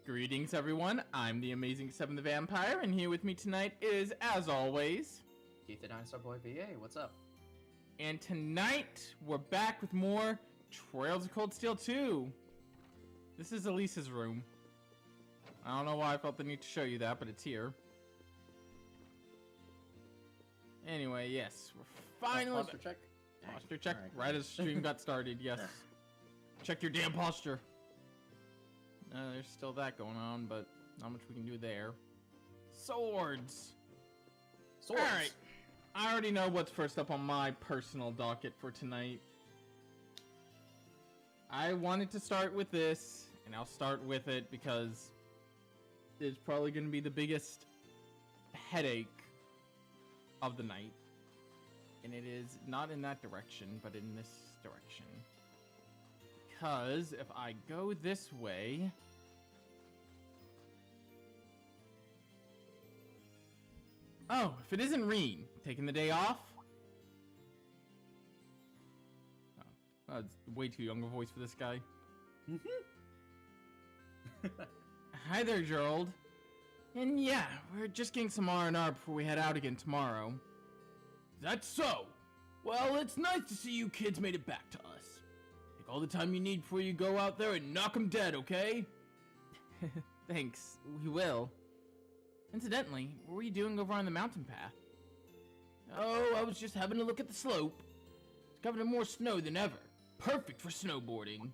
Greetings, everyone. I'm the Amazing Seven the Vampire, and here with me tonight is, as always, Keith the Dinosaur Boy VA. What's up? And tonight, we're back with more Trails of Cold Steel 2. This is Elisa's room. I don't know why I felt the need to show you that, but it's here. Anyway, yes, we're finally... Posture check? Posture check, right as stream got started, yes. Check your damn posture. There's still that going on, but not much we can do there. Swords! Swords! Alright, I already know what's first up on my personal docket for tonight. I wanted to start with this, and I'll start with it because it's probably going to be the biggest headache of the night. And it is not in that direction, but in this direction. Because if I go this way... Oh, if it isn't Reen, taking the day off? Oh, that's way too young a voice for this guy. Hi there, Gerald. And yeah, we're just getting some R&R before we head out again tomorrow. That's so. Well, it's nice to see you kids made it back to us. Take all the time you need before you go out there and knock them dead, okay? Thanks, we will. Incidentally, what were you doing over on the mountain path? Oh, I was just having a look at the slope. It's covered in more snow than ever. Perfect for snowboarding.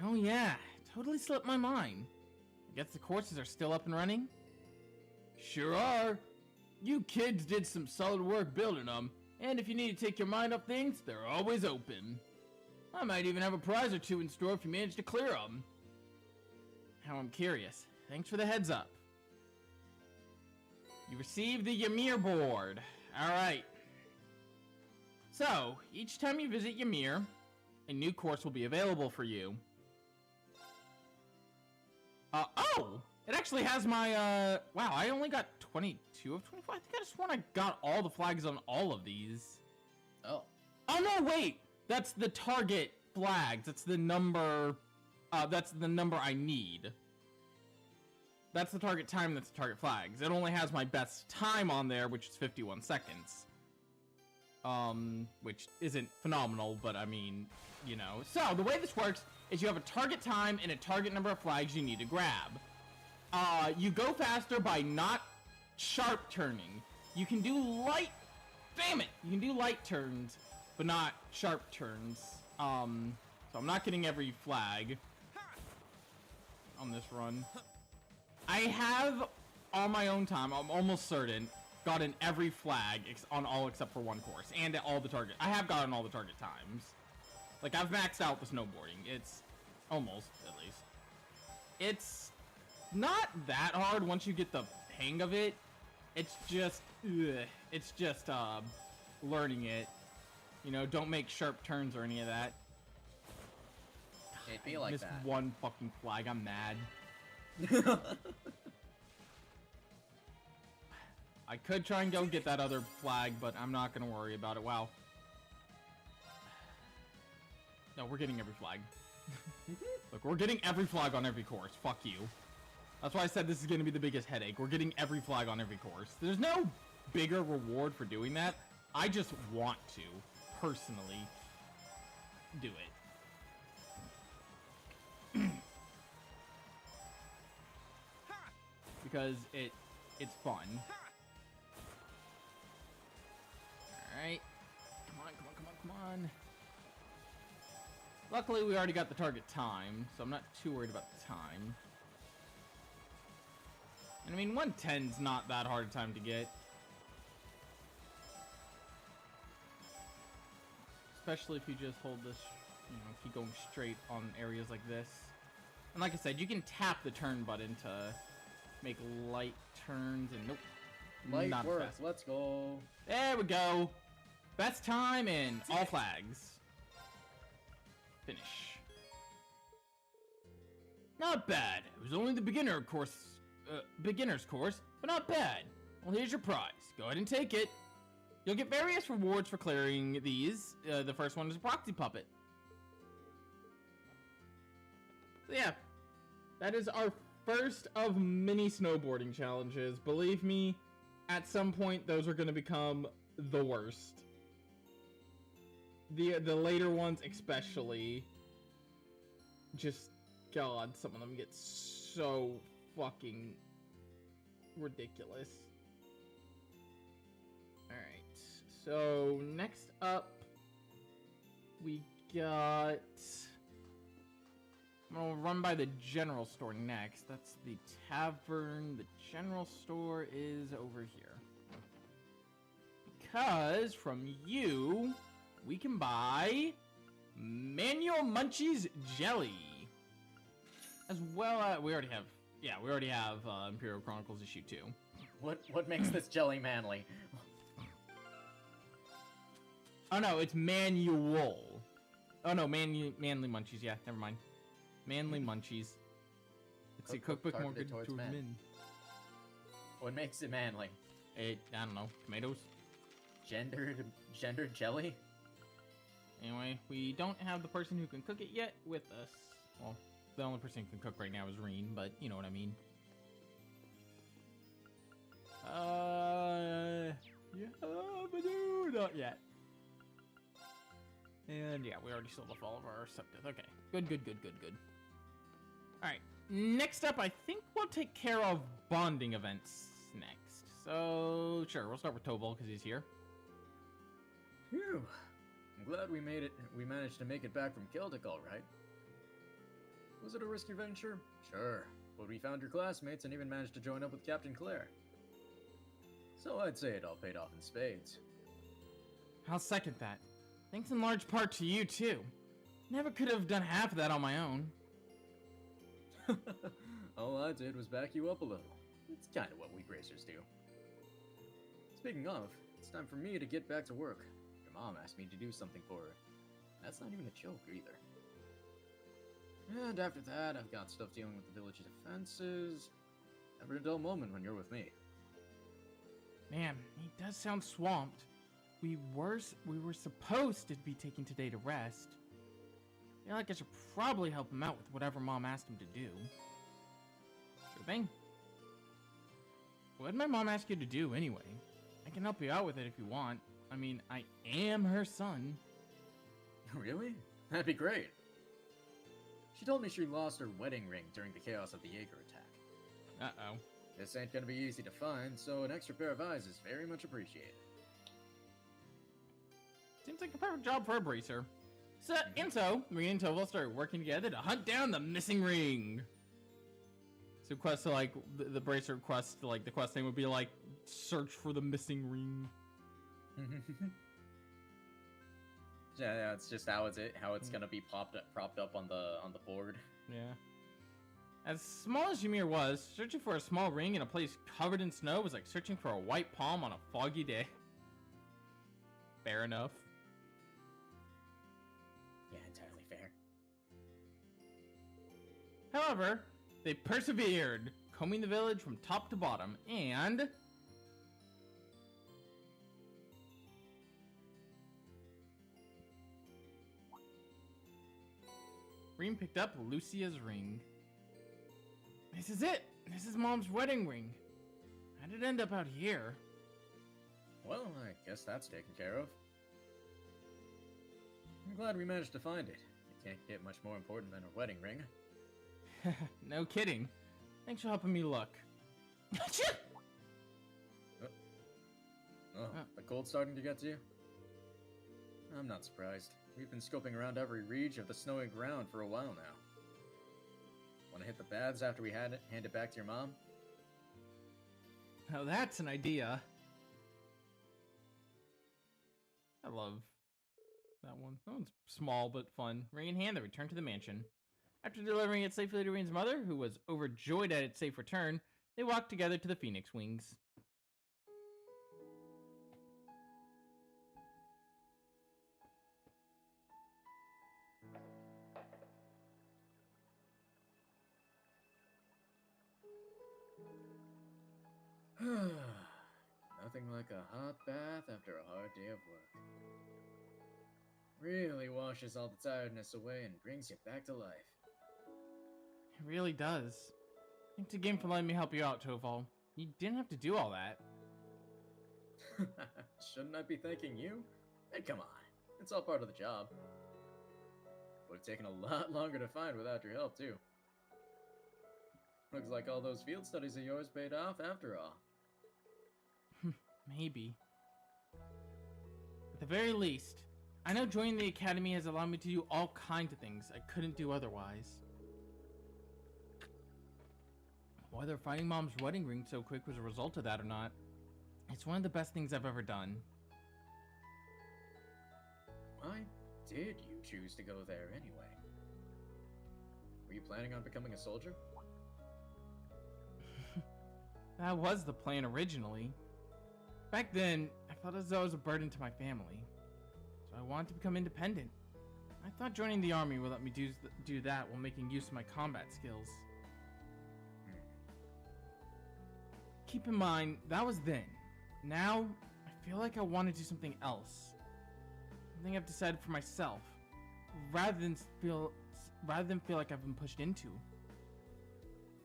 Oh yeah, totally slipped my mind. I guess the courses are still up and running? Sure are. You kids did some solid work building them, and if you need to take your mind off things, they're always open. I might even have a prize or two in store if you manage to clear them. How I'm curious. Thanks for the heads up. You received the Yamir board. Alright. So, each time you visit Yamir, a new course will be available for you. Oh! It actually has my, wow, I only got 22 of 25. I think I just want I got all the flags on all of these. Oh. Oh, no, wait! That's the target flags. That's the number I need. That's the target time, that's the target flags. It only has my best time on there, which is 51 seconds. Which isn't phenomenal, but I mean, you know. So, the way this works is you have a target time and a target number of flags you need to grab. You go faster by not sharp turning. You can do light... Damn it! You can do light turns, but not sharp turns. So I'm not getting every flag. on this run. I have, on my own time, I'm almost certain, gotten every flag on all except for one course, and at all the target. I have gotten all the target times. Like, I've maxed out the snowboarding. It's almost, at least. It's not that hard once you get the hang of it. It's just, learning it. You know, don't make sharp turns or any of that. It'd be like missed that. one fucking flag. I'm mad. I could try and go get that other flag, but I'm not gonna worry about it. Wow. No, we're getting every flag. Look, we're getting every flag on every course. Fuck you. That's why I said this is gonna be the biggest headache. We're getting every flag on every course. There's no bigger reward for doing that. I just want to, personally, do it. Because it's fun. Alright. Come on. Luckily, we already got the target time, so I'm not too worried about the time. And I mean, 110's not that hard a time to get. Especially if you just hold this, you know, keep going straight on areas like this. And like I said, you can tap the turn button to make light turns, and nope. Light not work, fast. let's go. There we go. Best time and all flags. Finish. Not bad. It was only the beginner's course, but not bad. Well, here's your prize. Go ahead and take it. You'll get various rewards for clearing these. The first one is a proxy puppet. So yeah, that is our first of many snowboarding challenges. Believe me, at some point those are going to become the worst. The later ones especially. Just, God, some of them get so fucking ridiculous. Alright, so next up, we got... I'm gonna run by the general store next. That's the tavern. The general store is over here. Because from you, we can buy Manual Munchies Jelly. As well as, we already have Imperial Chronicles issue 2. What makes this jelly manly? Oh no, it's manual. Oh no, manly munchies. Yeah, never mind. Manly munchies. It's a cookbook more targeted good towards towards men. men. What makes it manly? I don't know. Tomatoes. Gendered jelly? Anyway, we don't have the person who can cook it yet with us. Well, the only person who can cook right now is Reen, but you know what I mean. Yeah, but no, not yet. And yeah, we already sold off all of our septic. Okay, good. Alright, next up, I think we'll take care of bonding events next. So, sure, we'll start with Tobal, because he's here. Phew. I'm glad we made it. We managed to make it back from Celtic all right. Was it a risky venture? Sure, but we found your classmates and even managed to join up with Captain Claire. So I'd say it all paid off in spades. I'll second that. Thanks in large part to you, too. Never could have done half of that on my own. All I did was back you up a little. It's kind of what we racers do. Speaking of, it's time for me to get back to work. Your mom asked me to do something for her. That's not even a joke either. And after that, I've got stuff dealing with the village defenses. Never a dull moment when you're with me. Man, he does sound swamped. We were supposed to be taking today to rest. I feel like I should probably help him out with whatever Mom asked him to do. Sure thing. What did my mom ask you to do anyway? I can help you out with it if you want. I mean, I am her son. Really? That'd be great. She told me she lost her wedding ring during the chaos of the Jaeger attack. Uh-oh. This ain't gonna be easy to find, so an extra pair of eyes is very much appreciated. Seems like a perfect job for a bracer. So, me and Tobal started working together to hunt down the missing ring. So quests are like the bracer quest, like the quest name would be like search for the missing ring. Yeah, it's just how it's gonna be propped up on the board. Yeah. As small as Yamir was, searching for a small ring in a place covered in snow was like searching for a white palm on a foggy day. Fair enough. Yeah, entirely fair. However, they persevered, combing the village from top to bottom, and... Reem picked up Lucia's ring. This is it! This is Mom's wedding ring. How did it end up out here? Well, I guess that's taken care of. I'm glad we managed to find it. It can't get much more important than a wedding ring. No kidding. Thanks for helping me look. The cold's starting to get to you? I'm not surprised. We've been scoping around every reach of the snowy ground for a while now. Want to hit the baths after we hand it back to your mom? Now that's an idea. I love that one. That one's small but fun. Ring in hand, they returned to the mansion. After delivering it safely to Reen's mother, who was overjoyed at its safe return, they walked together to the Phoenix Wings. Nothing like a hot bath after a hard day of work. Really washes all the tiredness away and brings you back to life. It really does. Thanks again for letting me help you out, Toval. You didn't have to do all that. Shouldn't I be thanking you? Hey, come on. It's all part of the job. Would have taken a lot longer to find without your help, too. Looks like all those field studies of yours paid off after all. Maybe. At the very least, I know joining the academy has allowed me to do all kinds of things I couldn't do otherwise. Whether finding Mom's wedding ring so quick was a result of that or not, it's one of the best things I've ever done. Why did you choose to go there anyway? Were you planning on becoming a soldier? That was the plan originally. Back then, I felt as though I was a burden to my family, so I wanted to become independent. I thought joining the army would let me do that while making use of my combat skills. Keep in mind, that was then. Now, I feel like I want to do something else. Something I've decided for myself, rather than feel like I've been pushed into.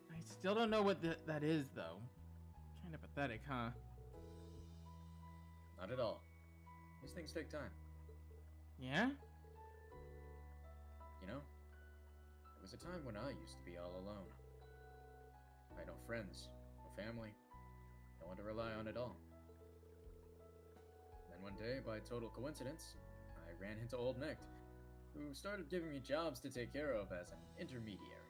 I still don't know what that is, though. Kinda pathetic, huh? Not at all. These things take time. Yeah? You know, there was a time when I used to be all alone. I had no friends, no family, no one to rely on at all. Then one day, by total coincidence, I ran into Old Nick, who started giving me jobs to take care of as an intermediary.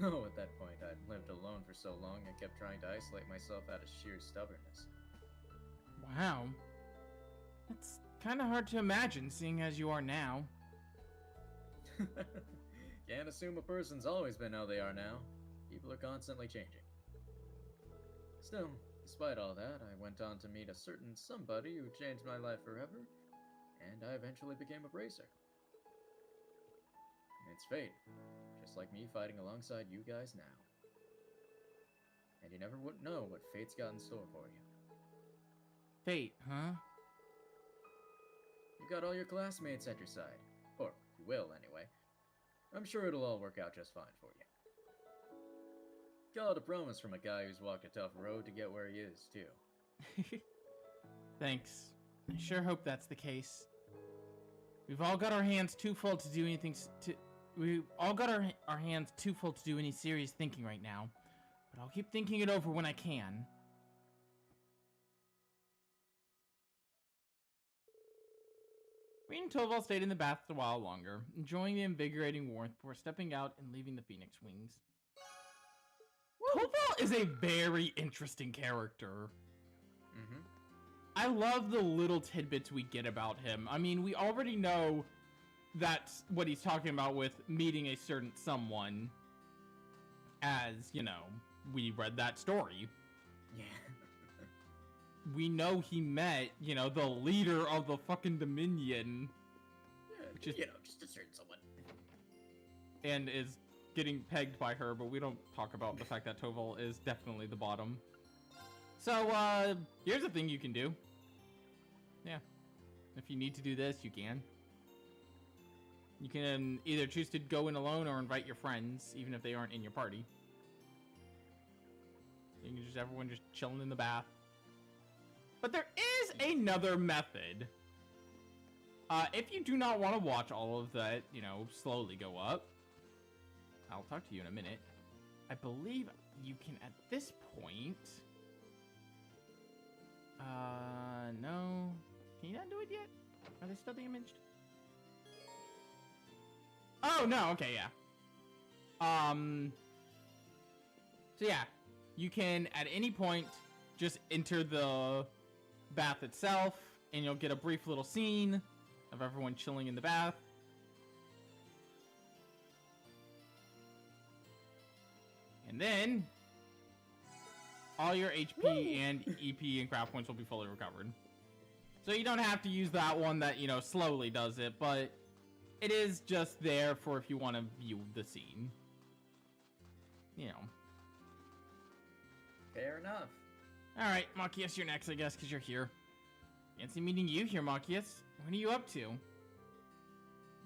Oh, at that point, I'd lived alone for so long I kept trying to isolate myself out of sheer stubbornness. Wow. That's kinda hard to imagine, seeing as you are now. Can't assume a person's always been how they are now. People are constantly changing. Still, despite all that, I went on to meet a certain somebody who changed my life forever, and I eventually became a bracer. It's fate, just like me fighting alongside you guys now. And you never would know what fate's got in store for you. Fate, huh? You got all your classmates at your side. Or, you will anyway. I'm sure it'll all work out just fine for you. Got a promise from a guy who's walked a tough road to get where he is, too. Thanks. I sure hope that's the case. We've all got our hands too full to do anything We've all got our hands too full to do any serious thinking right now. But I'll keep thinking it over when I can. Reen and Toval stayed in the bath a while longer, enjoying the invigorating warmth before stepping out and leaving the Phoenix Wings. Toval is a very interesting character. Mm-hmm. I love the little tidbits we get about him. I mean, we already know that's what he's talking about with meeting a certain someone, as, you know, we read that story. Yeah. We know he met, you know, the leader of the fucking Dominion. Which is, you know, just a certain someone. And is getting pegged by her, but we don't talk about the fact that Toval is definitely the bottom. So, here's a thing you can do. Yeah. If you need to do this, you can. You can either choose to go in alone or invite your friends, even if they aren't in your party. You can just, everyone just chilling in the bath. But there is another method. If you do not want to watch all of that, you know, slowly go up, I'll talk to you in a minute. I believe you can, at this point... no. Can you not do it yet? Are they still damaged? Oh, no, okay, yeah. So yeah, you can, at any point, just enter the bath itself, and you'll get a brief little scene of everyone chilling in the bath. And then, all your HP and EP and craft points will be fully recovered. So you don't have to use that one that, you know, slowly does it, but it is just there for if you want to view the scene. You know. Fair enough. Alright, Machias, you're next, I guess, because you're here. Fancy meeting you here, Machias. What are you up to?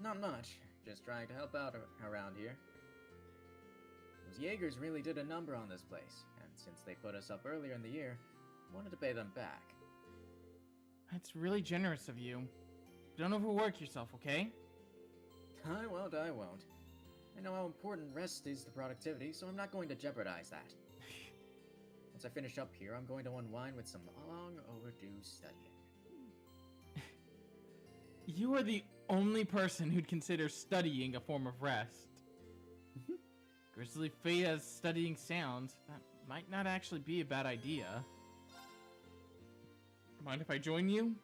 Not much. Just trying to help out around here. Those Jaegers really did a number on this place, and since they put us up earlier in the year, I wanted to pay them back. That's really generous of you. Don't overwork yourself, okay? I won't, I won't. I know how important rest is to productivity, so I'm not going to jeopardize that. Once I finish up here, I'm going to unwind with some long overdue studying. You are the only person who'd consider studying a form of rest. Grizzly Fate as studying sounds, that might not actually be a bad idea. Mind if I join you?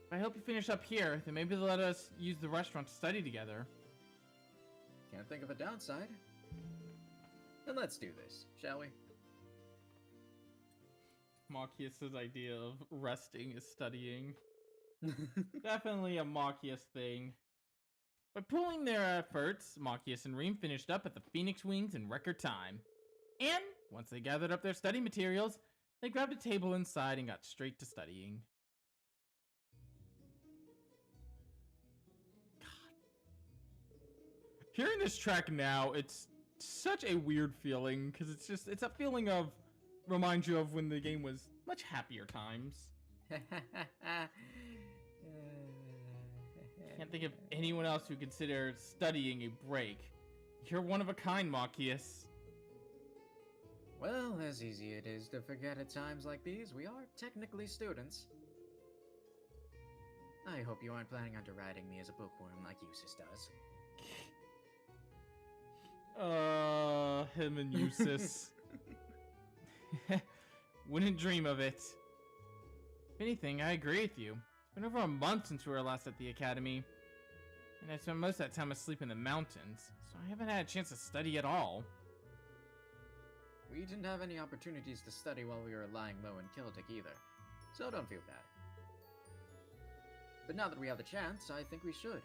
If I help you finish up here, then maybe they'll let us use the restaurant to study together. Can't think of a downside. Then let's do this, shall we? Machias' idea of resting is studying. Definitely a Machias thing. By pooling their efforts, Machias and Reem finished up at the Phoenix Wings in record time. And, once they gathered up their study materials, they grabbed a table inside and got straight to studying. God. Hearing this track now, it's such a weird feeling, because it's a feeling of, reminds you of when the game was much happier times. Can't think of anyone else who considers studying a break. You're one of a kind, Machias. Well, as easy it is to forget at times like these, we are technically students. I hope you aren't planning on deriding me as a bookworm like Eustace does. Him and Eustace. Wouldn't dream of it. If anything, I agree with you. It's been over a month since we were last at the academy. And I spent most of that time asleep in the mountains, so I haven't had a chance to study at all. We didn't have any opportunities to study while we were lying low in Celtic either, so don't feel bad. But now that we have the chance, I think we should.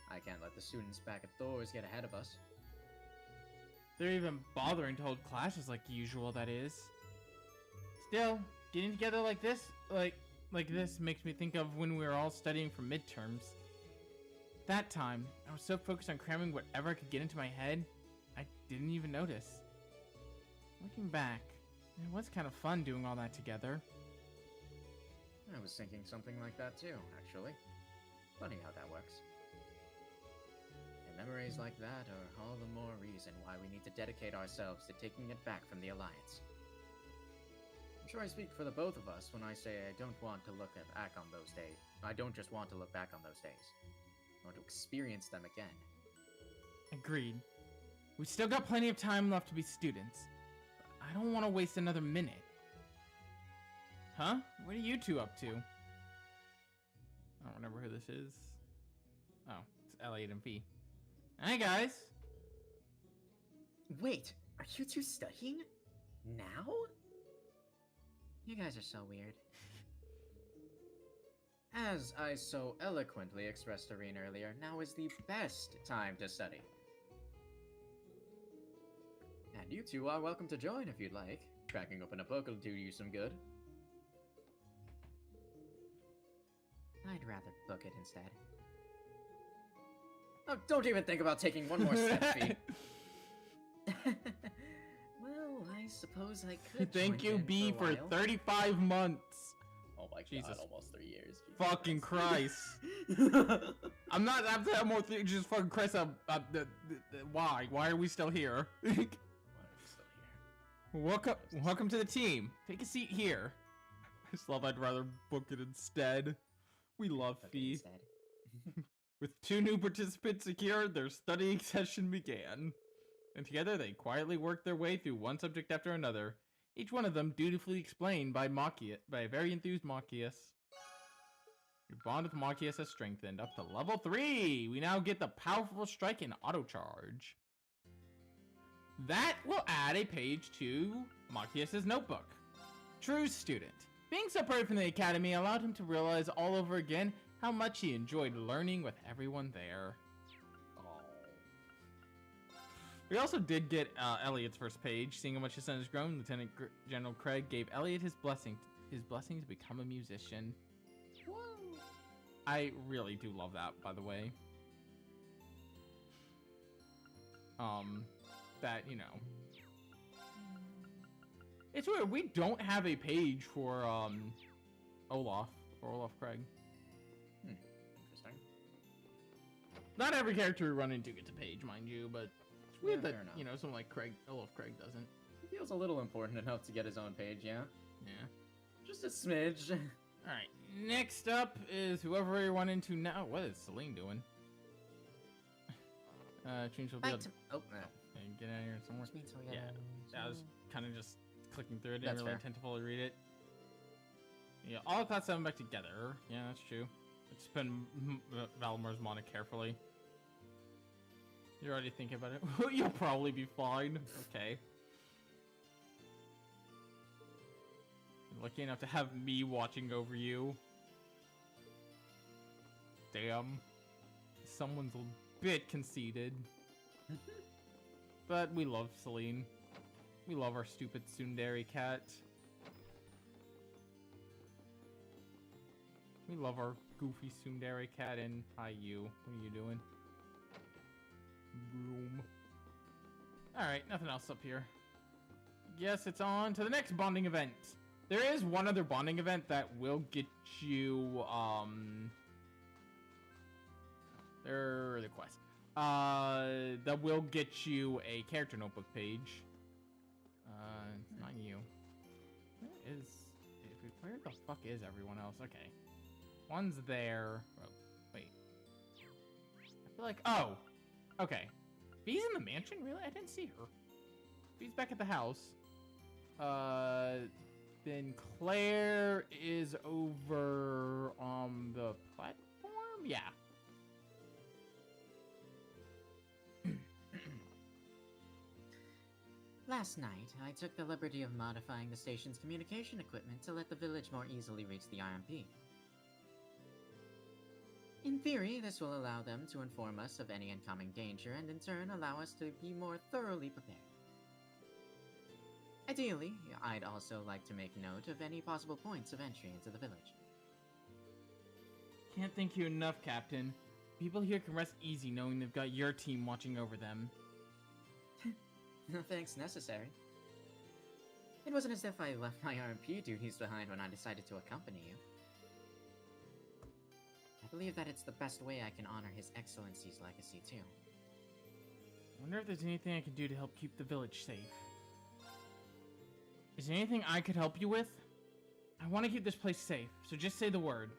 I can't let the students back at Thor's get ahead of us. They're even bothering to hold classes like usual, that is. Still, getting together like this, like this makes me think of when we were all studying for midterms. That time, I was so focused on cramming whatever I could get into my head, I didn't even notice. Looking back, it was kind of fun doing all that together. I was thinking something like that too, actually. Funny how that works. And memories like that are all the more reason why we need to dedicate ourselves to taking it back from the Alliance. I'm sure I speak for the both of us when I say I don't want to look back on those days. I don't just want to look back on those days. I want to experience them again. Agreed. We've still got plenty of time left to be students. I don't want to waste another minute. Huh? What are you two up to? I don't remember who this is. Oh, it's Elliot and V. Hi, guys. Wait, are you two studying? Now? You guys are so weird. As I so eloquently expressed to Reen earlier, now is the best time to study. And you two are welcome to join if you'd like. Cracking open a book will do you some good. I'd rather book it instead. Oh, don't even think about taking one more step, Fee. Well, I suppose I could. Thank join you, in B, a for while. 35 months. Oh my Jesus. god, almost 3 years. Jesus Fucking Christ. I'm not after that more thing. Just fucking Christ. Why? Why are we still here? Why are we still here? Welcome to the team. Take a seat here. I just love I'd rather book it instead. We love Book it Fee. instead. With 2 new participants secured, their studying session began. And together they quietly worked their way through one subject after another, each one of them dutifully explained by a very enthused Machias. Your bond with Machias has strengthened up to level 3. We now get the powerful strike and auto charge. That will add a page to Machias' notebook. True student. Being separated from the academy allowed him to realize all over again how much he enjoyed learning with everyone there. We also did get Elliot's first page. Seeing how much his son has grown, Lieutenant General Craig gave Elliot his blessing to become a musician. Whoa. I really do love that, by the way. That, you know. It's weird, we don't have a page for, Olaf Craig. Interesting. Not every character we run into gets a page, mind you, but it's weird Yeah, that, fair enough. you know, someone like Olaf Craig doesn't. He feels a little important enough to get his own page, yeah? Yeah. Just a smidge. Alright, next up is whoever we run into now. What is Celine doing? Change will be able Back to to. Oh, get out of here somewhere. which means we Yeah, gotta- I was kind of just clicking through it. Didn't That's really fair. intend to fully read it. Yeah, all class 7 back together. Yeah, that's true. Let's spend Valmor's mana carefully. You're already thinking about it. You'll probably be fine. Okay. You're lucky enough to have me watching over you. Damn. Someone's a bit conceited. But we love Celine. We love our stupid tsundere cat. We love our goofy tsundere cat. And hi, you. What are you doing? Boom. Alright, nothing else up here. Guess it's on to the next bonding event. There is one other bonding event that will get you, the quest. That will get you a character notebook page. It's not you. Where the fuck is everyone else? Okay. One's there. Oh, wait. I feel like, oh! Okay. V's in the mansion? Really? I didn't see her. V's back at the house. Then Claire is over on the platform? Yeah. Last night, I took the liberty of modifying the station's communication equipment to let the village more easily reach the RMP. In theory, this will allow them to inform us of any incoming danger and in turn allow us to be more thoroughly prepared. Ideally, I'd also like to make note of any possible points of entry into the village. Can't thank you enough, Captain. People here can rest easy knowing they've got your team watching over them. No thanks necessary. It wasn't as if I left my RMP duties behind when I decided to accompany you. I believe that it's the best way I can honor His Excellency's legacy, too. I wonder if there's anything I can do to help keep the village safe. Is there anything I could help you with? I want to keep this place safe, so just say the word.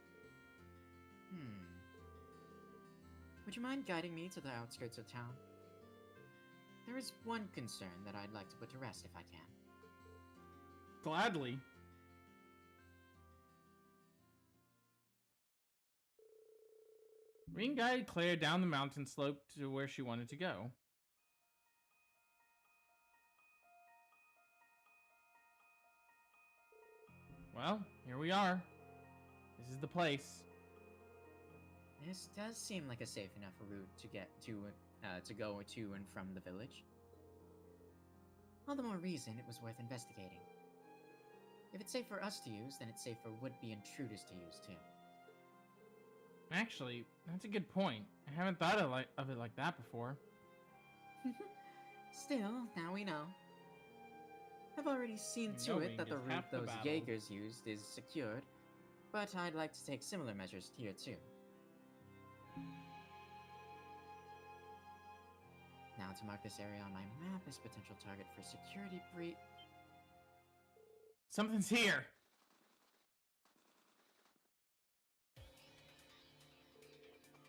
Would you mind guiding me to the outskirts of town? There is one concern that I'd like to put to rest if I can. Gladly. Ring guided Claire down the mountain slope to where she wanted to go. Well, here we are. This is the place. This does seem like a safe enough route to get to go to and from the village. All the more reason it was worth investigating. If it's safe for us to use, then it's safe for would-be intruders to use too. Actually, that's a good point. I haven't thought of it like that before. Still, now we know. I've already seen to it that the route those Jaegers used is secured, but I'd like to take similar measures here too. Now to mark this area on my map as potential target for security breach. Something's here!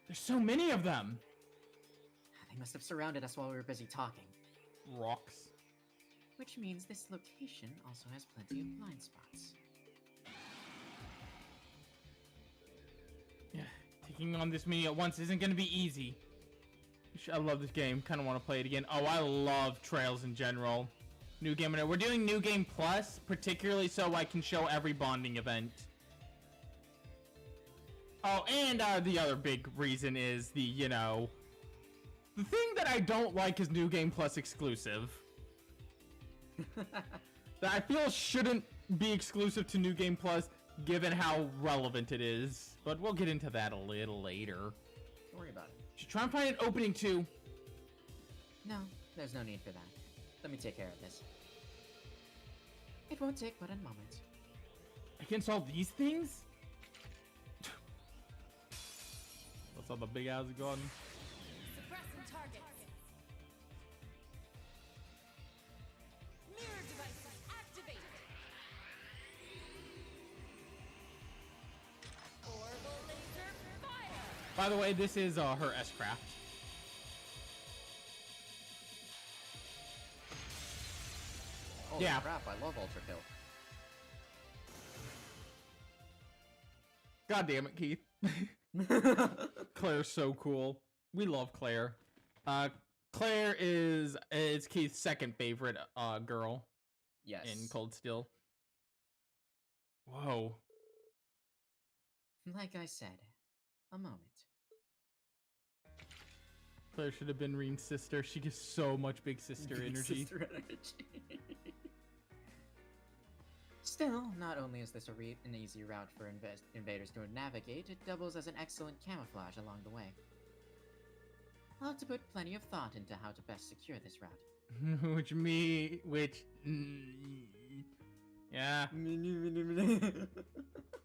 There's so many of them! They must have surrounded us while we were busy talking. Rocks. Which means this location also has plenty of blind spots. Yeah, taking on this many at once isn't gonna be easy. I love this game. Kind of want to play it again. Oh, I love Trails in general. New Game. We're doing New Game Plus, particularly so I can show every bonding event. Oh, and the other big reason is the, you know... The thing that I don't like is New Game Plus exclusive. That I feel shouldn't be exclusive to New Game Plus, given how relevant it is. But we'll get into that a little later. Don't worry about it. Should try and find an opening too. No, there's no need for that. Let me take care of this. It won't take but a moment. Against all these things? What's all the big eyes gone? Suppressing targets. Mirror devices activated. Orbital laser fire. By the way, this is her S-Craft. Holy Yeah. crap, I love Ultra Kill. God damn it, Keith. Claire's so cool. We love Claire. Claire is Keith's second favorite girl Yes. in Cold Steel. Whoa. Like I said, a moment. Claire should have been Reen's sister. She gives so much big sister Big energy. sister energy. Still, not only is this an easy route for invaders to navigate, it doubles as an excellent camouflage along the way. I'll have to put plenty of thought into how to best secure this route. Yeah.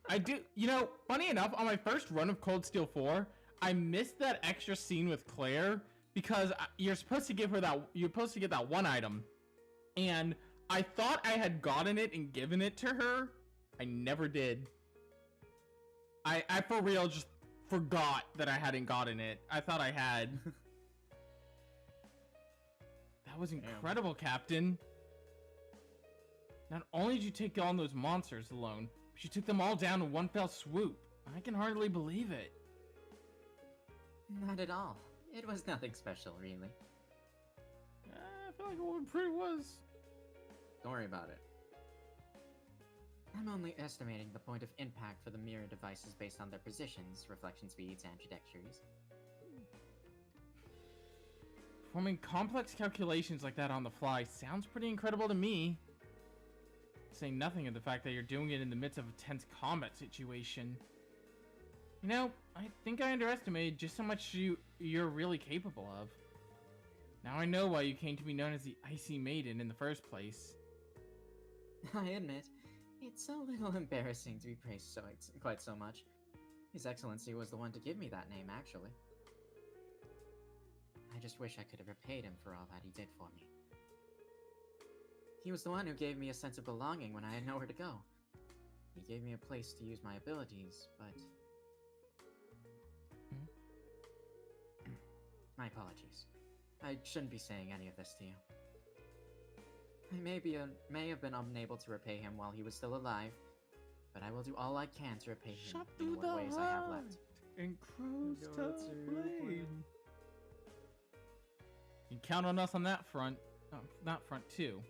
I do, you know, funny enough, on my first run of Cold Steel 4, I missed that extra scene with Claire because you're supposed to give her you're supposed to get that one item. And I thought I had gotten it and given it to her. I never did. I for real just forgot that I hadn't gotten it. I thought I had. That was incredible, Captain. Not only did you take on those monsters alone, but you took them all down in one fell swoop. I can hardly believe it. Not at all. It was nothing special, really. I feel like it pretty was. Don't worry about it. I'm only estimating the point of impact for the mirror devices based on their positions, reflection speeds, and trajectories. Performing complex calculations like that on the fly sounds pretty incredible to me. Saying nothing of the fact that you're doing it in the midst of a tense combat situation. You know, I think I underestimated just how much you're really capable of. Now I know why you came to be known as the Icy Maiden in the first place. I admit, it's a little embarrassing to be praised quite so much. His Excellency was the one to give me that name, actually. I just wish I could have repaid him for all that he did for me. He was the one who gave me a sense of belonging when I had nowhere to go. He gave me a place to use my abilities, but... My apologies. I shouldn't be saying any of this to you. I may have been unable to repay him while he was still alive, but I will do all I can to repay him Shot in through what the ways I have heart left. and crows Go to to blame. You can count on us on that front. That front too.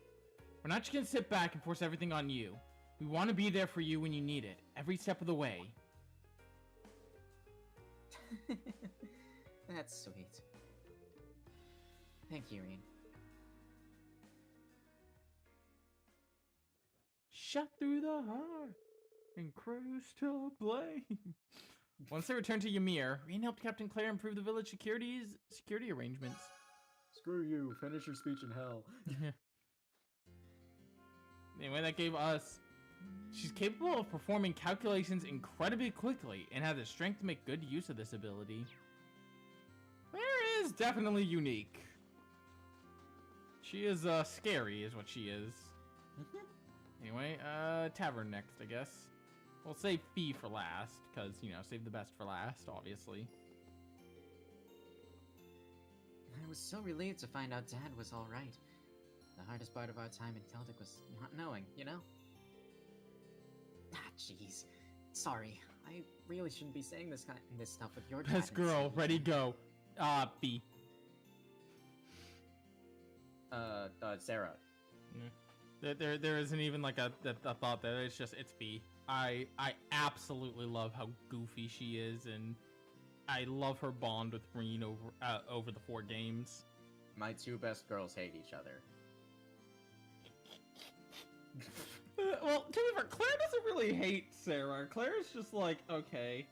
We're not just gonna sit back and force everything on you. We want to be there for you when you need it, every step of the way. That's sweet. Thank you, Ian. Shot through the heart and crows to blame. Once they returned to Ymir, Reen helped Captain Claire improve the village security arrangements. Screw you. Finish your speech in hell. Anyway, that gave us... She's capable of performing calculations incredibly quickly and has the strength to make good use of this ability. Claire is definitely unique. She is, scary is what she is. Anyway, tavern next, I guess. We'll save Fee for last, because, you know, save the best for last, obviously. I was so relieved to find out Dad was alright. The hardest part of our time in Celtic was not knowing, you know? Ah, jeez. Sorry. I really shouldn't be saying this stuff with your dad. Best girl, inside. ready, go. Fee. Sarah. There isn't even like a thought there. It's just, it's Fee. I absolutely love how goofy she is, and I love her bond with Reen over the 4 games. My 2 best girls hate each other. Well, to be fair, Claire doesn't really hate Sarah. Claire's just like, okay.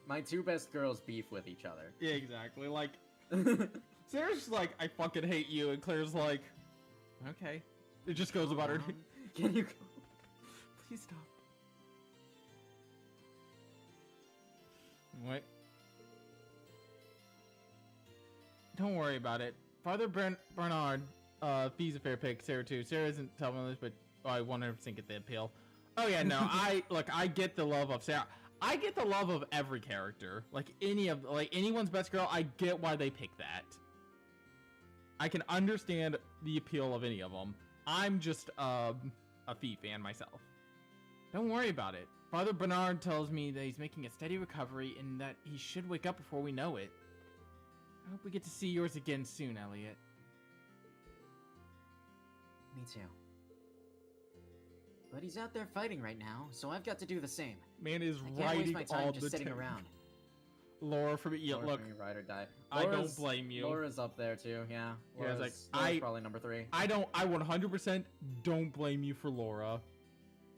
My 2 best girls beef with each other. Yeah, exactly. Like, Sarah's just like, I fucking hate you, and Claire's like, okay. It just goes about her. Can you go? Please stop. Wait. Don't worry about it. Father Bernard, Fee's a fair pick. Sarah too. Sarah isn't telling me this, but I 100% get the appeal. Oh yeah, no, I get the love of Sarah. I get the love of every character. Like anyone's best girl, I get why they pick that. I can understand the appeal of any of them. I'm just a Fee fan myself. Don't worry about it. Father Bernard tells me that he's making a steady recovery and that he should wake up before we know it. I hope we get to see yours again soon, Elliot. Me too. But he's out there fighting right now, so I've got to do the same. Man is I can't waste writing my time all just the sitting tank. around. Laura for me, yeah, Laura look, from your ride or die. I don't blame you. Laura's up there too, yeah. Yeah, it's Laura's like, probably number 3. I 100% don't blame you for Laura.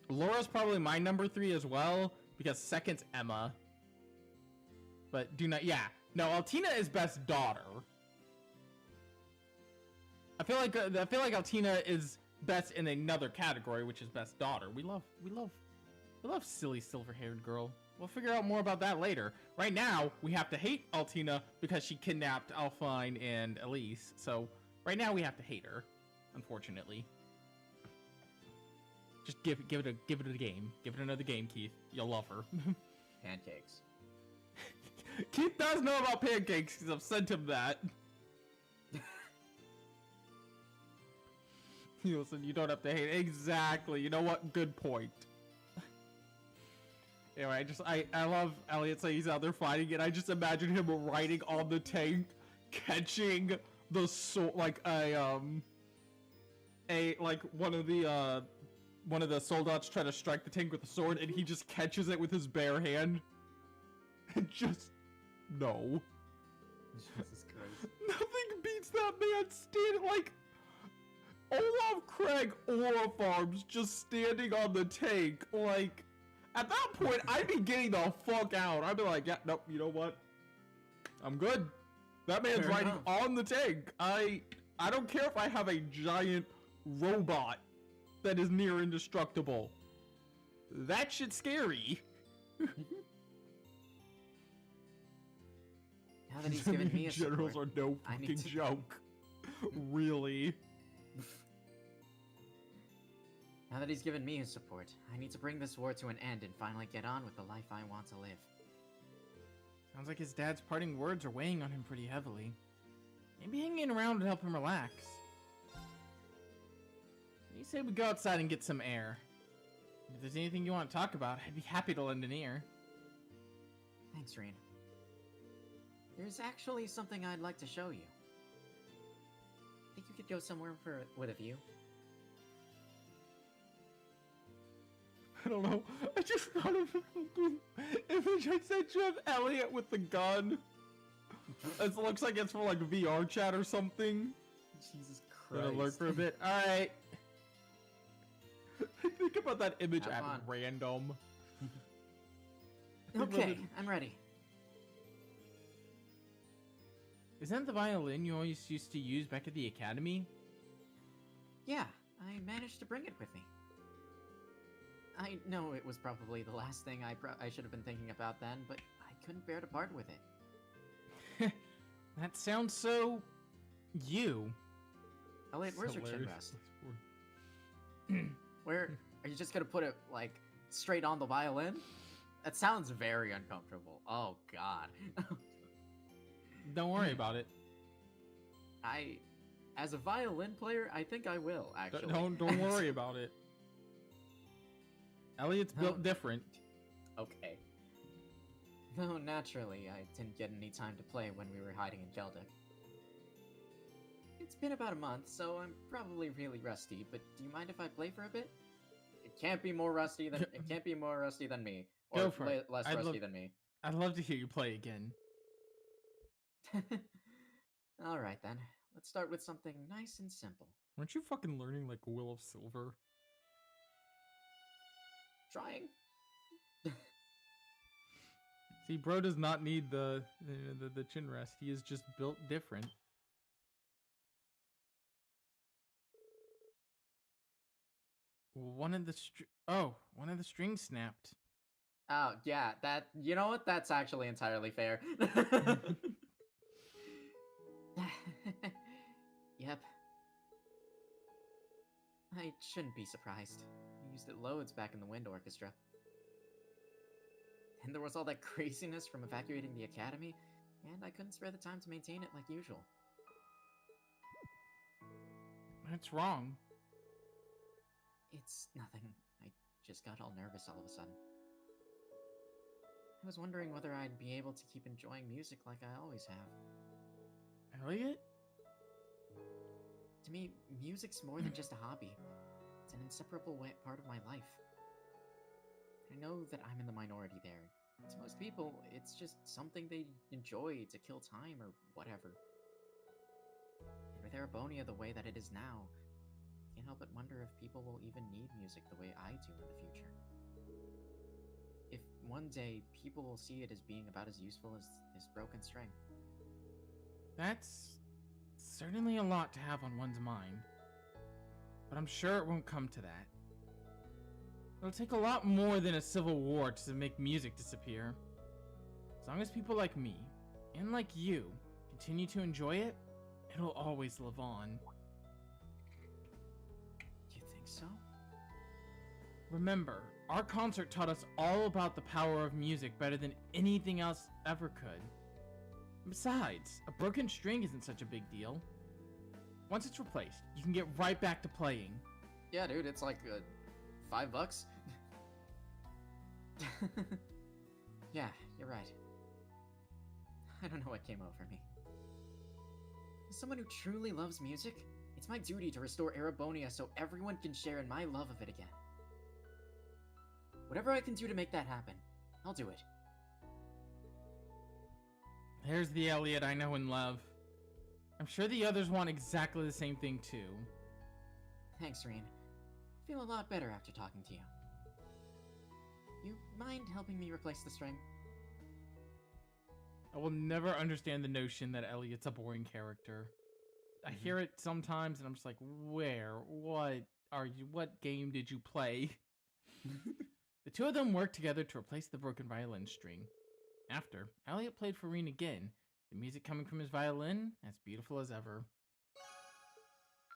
Laura's probably my number 3 as well, because second's Emma. But do not, yeah. No, Altina is best daughter. I feel like Altina is best in another category, which is best daughter. We love silly silver-haired girl. We'll figure out more about that later. Right now, we have to hate Altina because she kidnapped Alphine and Elise. So right now we have to hate her, unfortunately. Just give it a game. Give it another game, Keith. You'll love her. Pancakes. Keith does know about pancakes because I've sent him that. Listen, you don't have to hate. Exactly. You know what? Good point. Anyway, I love Elliot saying he's out there fighting, and I just imagine him riding on the tank, catching the sword, like one of the soldiers try to strike the tank with a sword, and he just catches it with his bare hand. And just no. Jesus Christ. Nothing beats that man standing like Olaf Craig Aura Farms just standing on the tank. Like, at that point, I'd be getting the fuck out. I'd be like, yeah, nope, you know what? I'm good. That man's Fair riding enough. on the tank. I don't care if I have a giant robot that is near indestructible. That shit's scary. Now that he's given me a Generals support, are no I need fucking to- joke. Really? Now that he's given me his support, I need to bring this war to an end and finally get on with the life I want to live. Sounds like his dad's parting words are weighing on him pretty heavily. Maybe hanging around would help him relax. You say we go outside and get some air. If there's anything you want to talk about, I'd be happy to lend an ear. Thanks, Reen. There's actually something I'd like to show you. Think you could go somewhere with a view? I don't know. I just thought of a fucking image I sent you of Elliot with the gun. It looks like it's for like VR chat or something. Jesus Gonna Christ. lurk for a bit. Alright. Think about that image Have at fun. random. Okay, I'm ready. Isn't that the violin you always used to use back at the academy? Yeah, I managed to bring it with me. I know it was probably the last thing I should have been thinking about then, but I couldn't bear to part with it. That sounds so... you. Elliot, where's your chin rest? Where are you just gonna put it like straight on the violin? That sounds very uncomfortable. Oh God. Don't worry about it. As a violin player, I think I will actually. Don't worry about it. Elliot's built No. different. Okay. No, naturally, I didn't get any time to play when we were hiding in Keldek. It's been about a month, so I'm probably really rusty, but do you mind if I play for a bit? It can't be more rusty than me. Or Go for it. less I'd rusty love- than me. I'd love to hear you play again. Alright then. Let's start with something nice and simple. Weren't you fucking learning like Will of Silver? Trying? See, bro does not need the chin rest. He is just built different. One of the strings snapped. Oh, yeah, you know what? That's actually entirely fair. Yep. I shouldn't be surprised. I used it loads back in the Wind Orchestra. And there was all that craziness from evacuating the academy, and I couldn't spare the time to maintain it like usual. That's wrong. It's nothing. I just got all nervous all of a sudden. I was wondering whether I'd be able to keep enjoying music like I always have. Elliot? To me, music's more than just a hobby. It's an inseparable part of my life. I know that I'm in the minority there. To most people, it's just something they enjoy to kill time or whatever. And with Erebonia the way that it is now, I can't help but wonder if people will even need music the way I do in the future. If one day people will see it as being about as useful as this broken string. That's certainly a lot to have on one's mind. But I'm sure it won't come to that. It'll take a lot more than a civil war to make music disappear. As long as people like me, and like you, continue to enjoy it, it'll always live on. You think so? Remember, our concert taught us all about the power of music better than anything else ever could. Besides, a broken string isn't such a big deal. Once it's replaced, you can get right back to playing. Yeah, dude, it's like $5. Yeah, you're right. I don't know what came over me. As someone who truly loves music, it's my duty to restore Erebonia so everyone can share in my love of it again. Whatever I can do to make that happen, I'll do it. There's the Elliot I know and love. I'm sure the others want exactly the same thing too. Thanks, Reen. I feel a lot better after talking to you. You mind helping me replace the string? I will never understand the notion that Elliot's a boring character. I hear it sometimes and I'm just like, where? What are you? What game did you play? The two of them worked together to replace the broken violin string. After, Elliot played for Reen again, the music coming from his violin as beautiful as ever.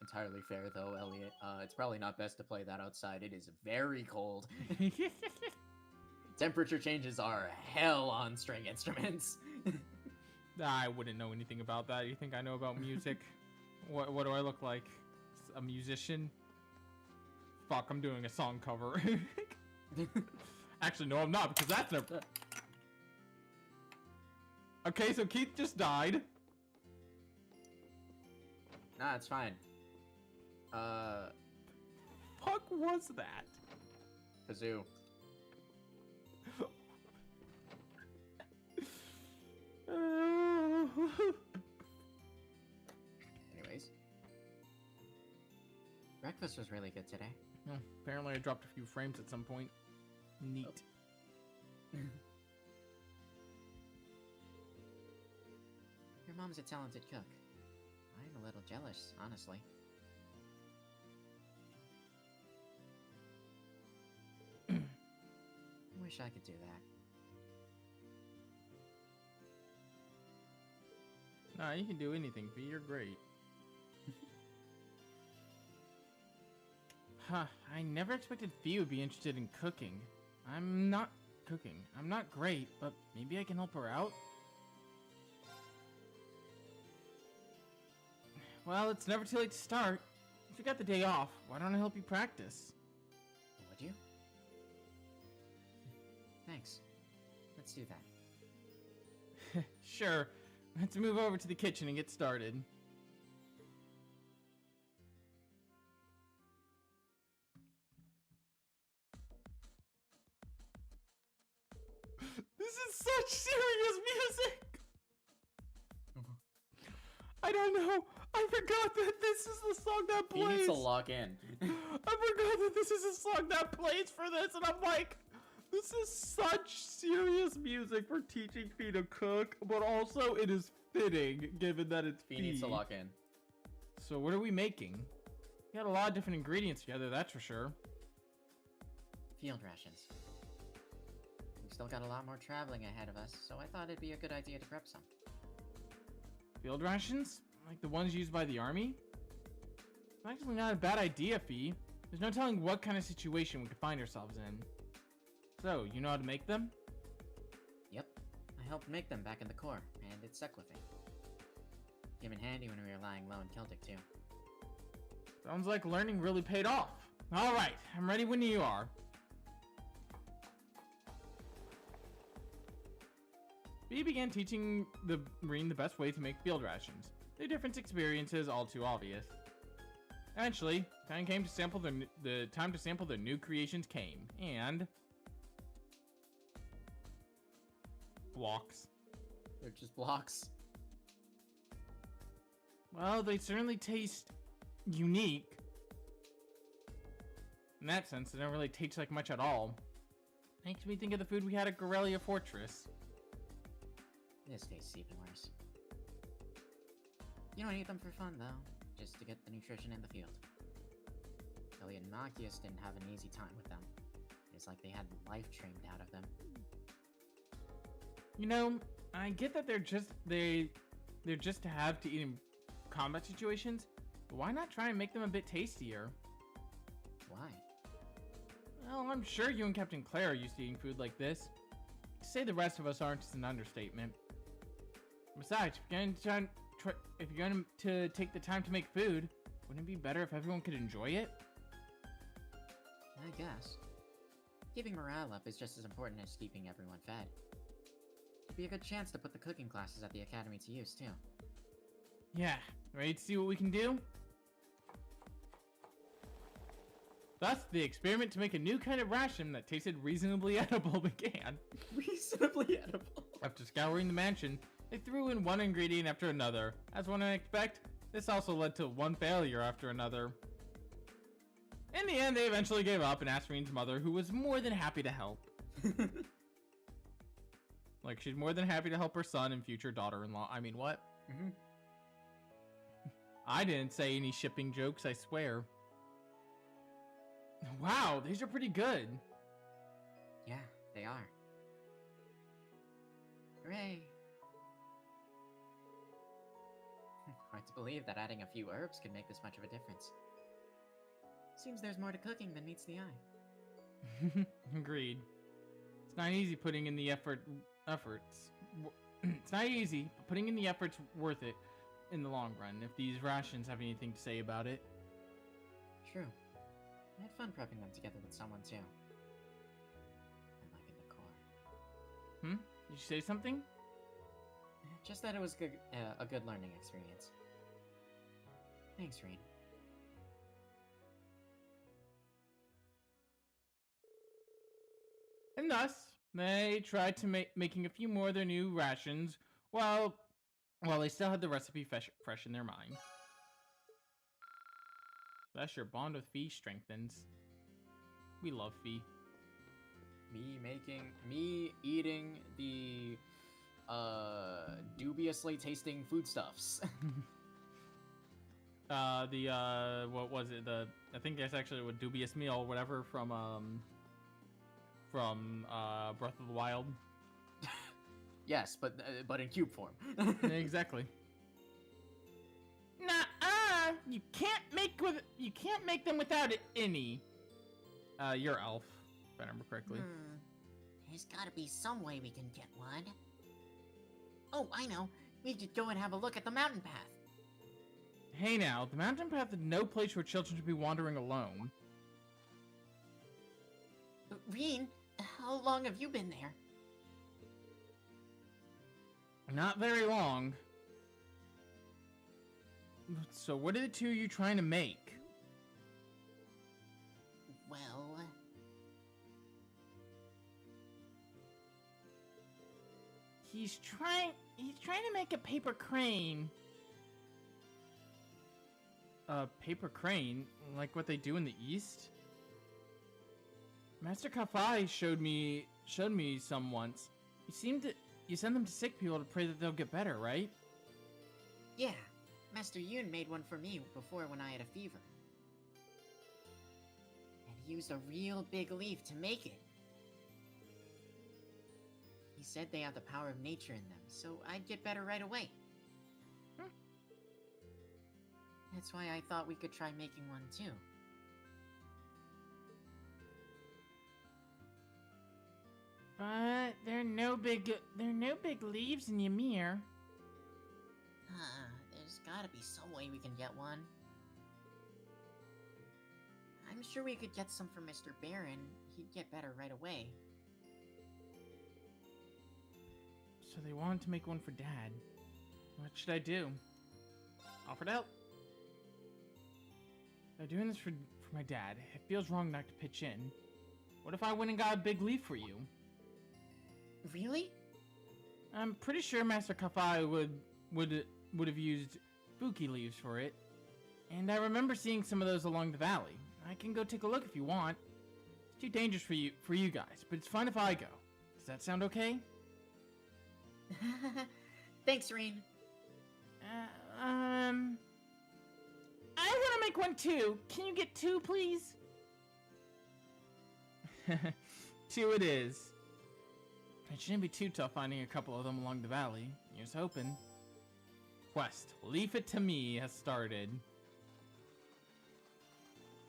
Entirely fair, though, Elliot. It's probably not best to play that outside. It is very cold. Temperature changes are hell on string instruments. I wouldn't know anything about that. You think I know about music? What do I look like? A musician? Fuck, I'm doing a song cover. Actually, no, I'm not, because that's never... Okay, so Keith just died. Nah, it's fine. Fuck was that? Kazoo. Anyways. Breakfast was really good today. Well, apparently I dropped a few frames at some point. Neat. Your mom's a talented cook. I'm a little jealous, honestly. I wish I could do that. Nah, you can do anything, V. You're great. Huh, I never expected Fee would be interested in cooking. I'm not cooking. I'm not great, but maybe I can help her out? Well, it's never too late to start. If you got the day off, why don't I help you practice? Would you? Thanks. Let's do that. Sure. Let's move over to the kitchen and get started. This is such serious music! I don't know. I forgot that this is the song that plays. He needs to lock in. I forgot that this is a song that plays for this, and I'm like, this is such serious music for teaching Fee to cook, but also it is fitting given that it's He Fee. needs to lock in. So what are we making? We got a lot of different ingredients together, that's for sure. Field rations. We've still got a lot more traveling ahead of us, so I thought it'd be a good idea to prep some. Field rations? Like the ones used by the army? It's actually not a bad idea, Fee. There's no telling what kind of situation we could find ourselves in. So, you know how to make them? Yep. I helped make them back in the Corps, and it stuck with me. Came in handy when we were lying low in Celtic, too. Sounds like learning really paid off. Alright, I'm ready when you are. Fee began teaching the Marine the best way to make field rations. Their different experiences all too obvious. Eventually, time came to sample the time to sample their new creations came, and blocks. They're just blocks. Well, they certainly taste unique. In that sense, they don't really taste like much at all. Makes me think of the food we had at Gorelia Fortress. This tastes even worse. You don't eat them for fun, though. Just to get the nutrition in the field. Elliot and Machias didn't have an easy time with them. It's like they had life trained out of them. You know, I get that they're just to have to eat in combat situations, but why not try and make them a bit tastier? Why? Well, I'm sure you and Captain Claire are used to eating food like this. To say the rest of us aren't is an understatement. Besides, if you're going to take the time to make food, wouldn't it be better if everyone could enjoy it? I guess. Keeping morale up is just as important as keeping everyone fed. It'd be a good chance to put the cooking classes at the academy to use, too. Yeah, ready to see what we can do? Thus, the experiment to make a new kind of ration that tasted reasonably edible began. Reasonably edible. After scouring the mansion, they threw in one ingredient after another. As one would expect, this also led to one failure after another. In the end, they eventually gave up and asked Reen's mother, who was more than happy to help. Like, she's more than happy to help her son and future daughter-in-law. I mean, what? Mm-hmm. I didn't say any shipping jokes, I swear. Wow, these are pretty good. Yeah, they are. Hooray! Hard to believe that adding a few herbs could make this much of a difference. Seems there's more to cooking than meets the eye. Agreed. It's not easy putting in the efforts. It's not easy, but putting in the effort's worth it in the long run, if these rations have anything to say about it. True. I had fun prepping them together with someone too. And like in the car. Did you say something? Just that it was good, a good learning experience. Thanks, Rean. And thus, they tried to making a few more of their new rations while they still had the recipe fresh in their mind. Thus, your bond with Fee strengthens. We love Fee. Me eating the dubiously tasting foodstuffs. What was it? I think that's actually a dubious meal, whatever from Breath of the Wild. Yes, but in cube form. Exactly. Nuh-uh! You can't make them without any. You're elf, if I remember correctly. There's gotta be some way we can get one. Oh, I know. We could go and have a look at the mountain path. Hey now, the mountain path is no place for children to be wandering alone. Rean, how long have you been there? Not very long. So what are the two of you trying to make? Well... He's trying to make a paper crane. A paper crane? Like what they do in the East? Master Kafai showed me some once. You send them to sick people to pray that they'll get better, right? Yeah, Master Yoon made one for me before when I had a fever. And he used a real big leaf to make it. He said they have the power of nature in them, so I'd get better right away. That's why I thought we could try making one too. But there are no big leaves in Ymir. There's gotta be some way we can get one. I'm sure we could get some from Mr. Baron. He'd get better right away. So they wanted to make one for Dad. What should I do? Offered help. I'm doing this for my dad. It feels wrong not to pitch in. What if I went and got a big leaf for you? Really? I'm pretty sure Master Kafai would have used Fuki leaves for it. And I remember seeing some of those along the valley. I can go take a look if you want. It's too dangerous for you guys, but it's fine if I go. Does that sound okay? Thanks, Rean. I want to make one too. Can you get two, please? 2 it is. It shouldn't be too tough finding a couple of them along the valley. Here's hoping. Quest, Leave It to Me has started.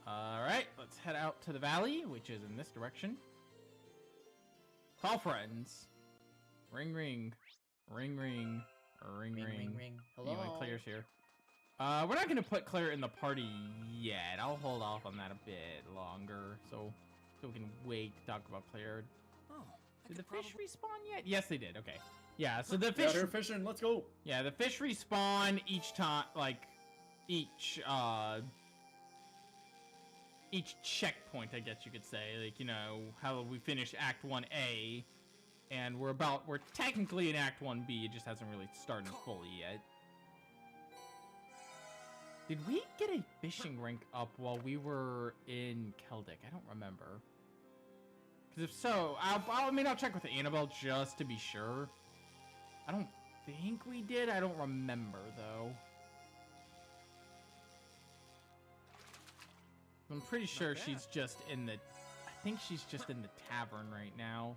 Alright, let's head out to the valley, which is in this direction. Call friends. Ring ring. Ring ring. Ring ring. Ring, ring. Hello? Anyway, Claire's here. We're not gonna put Claire in the party yet. I'll hold off on that a bit longer, so we can wait to talk about Claire. Oh, Did the fish respawn yet? Yes, they did. Okay. Yeah, so the fish. Out here fishing. Let's go. Yeah, the fish respawn each time, like each checkpoint, I guess you could say. Like, you know, how we finish Act 1A, and we're technically in Act 1B. It just hasn't really started fully yet. Did we get a fishing rink up while we were in Keldic? I don't remember. Because if so, I'll check with Annabelle just to be sure. I don't think we did. I don't remember, though. I'm pretty sure she's just in the... I think she's just in the tavern right now.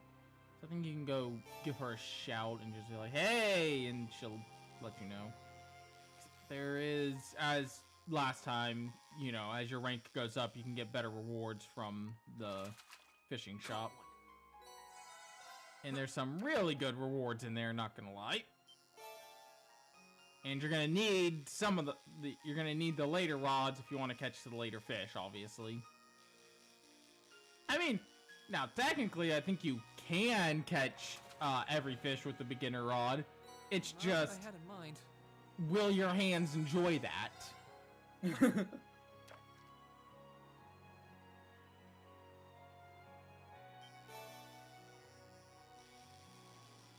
So I think you can go give her a shout and just be like, hey! And she'll let you know. There is, as last time, you know, as your rank goes up, you can get better rewards from the fishing shop. And there's some really good rewards in there, not gonna lie. And you're gonna need some of you're gonna need the later rods if you want to catch the later fish, obviously. I mean, now technically, I think you can catch every fish with the beginner rod. It's just, I had in mind. will your hands enjoy that?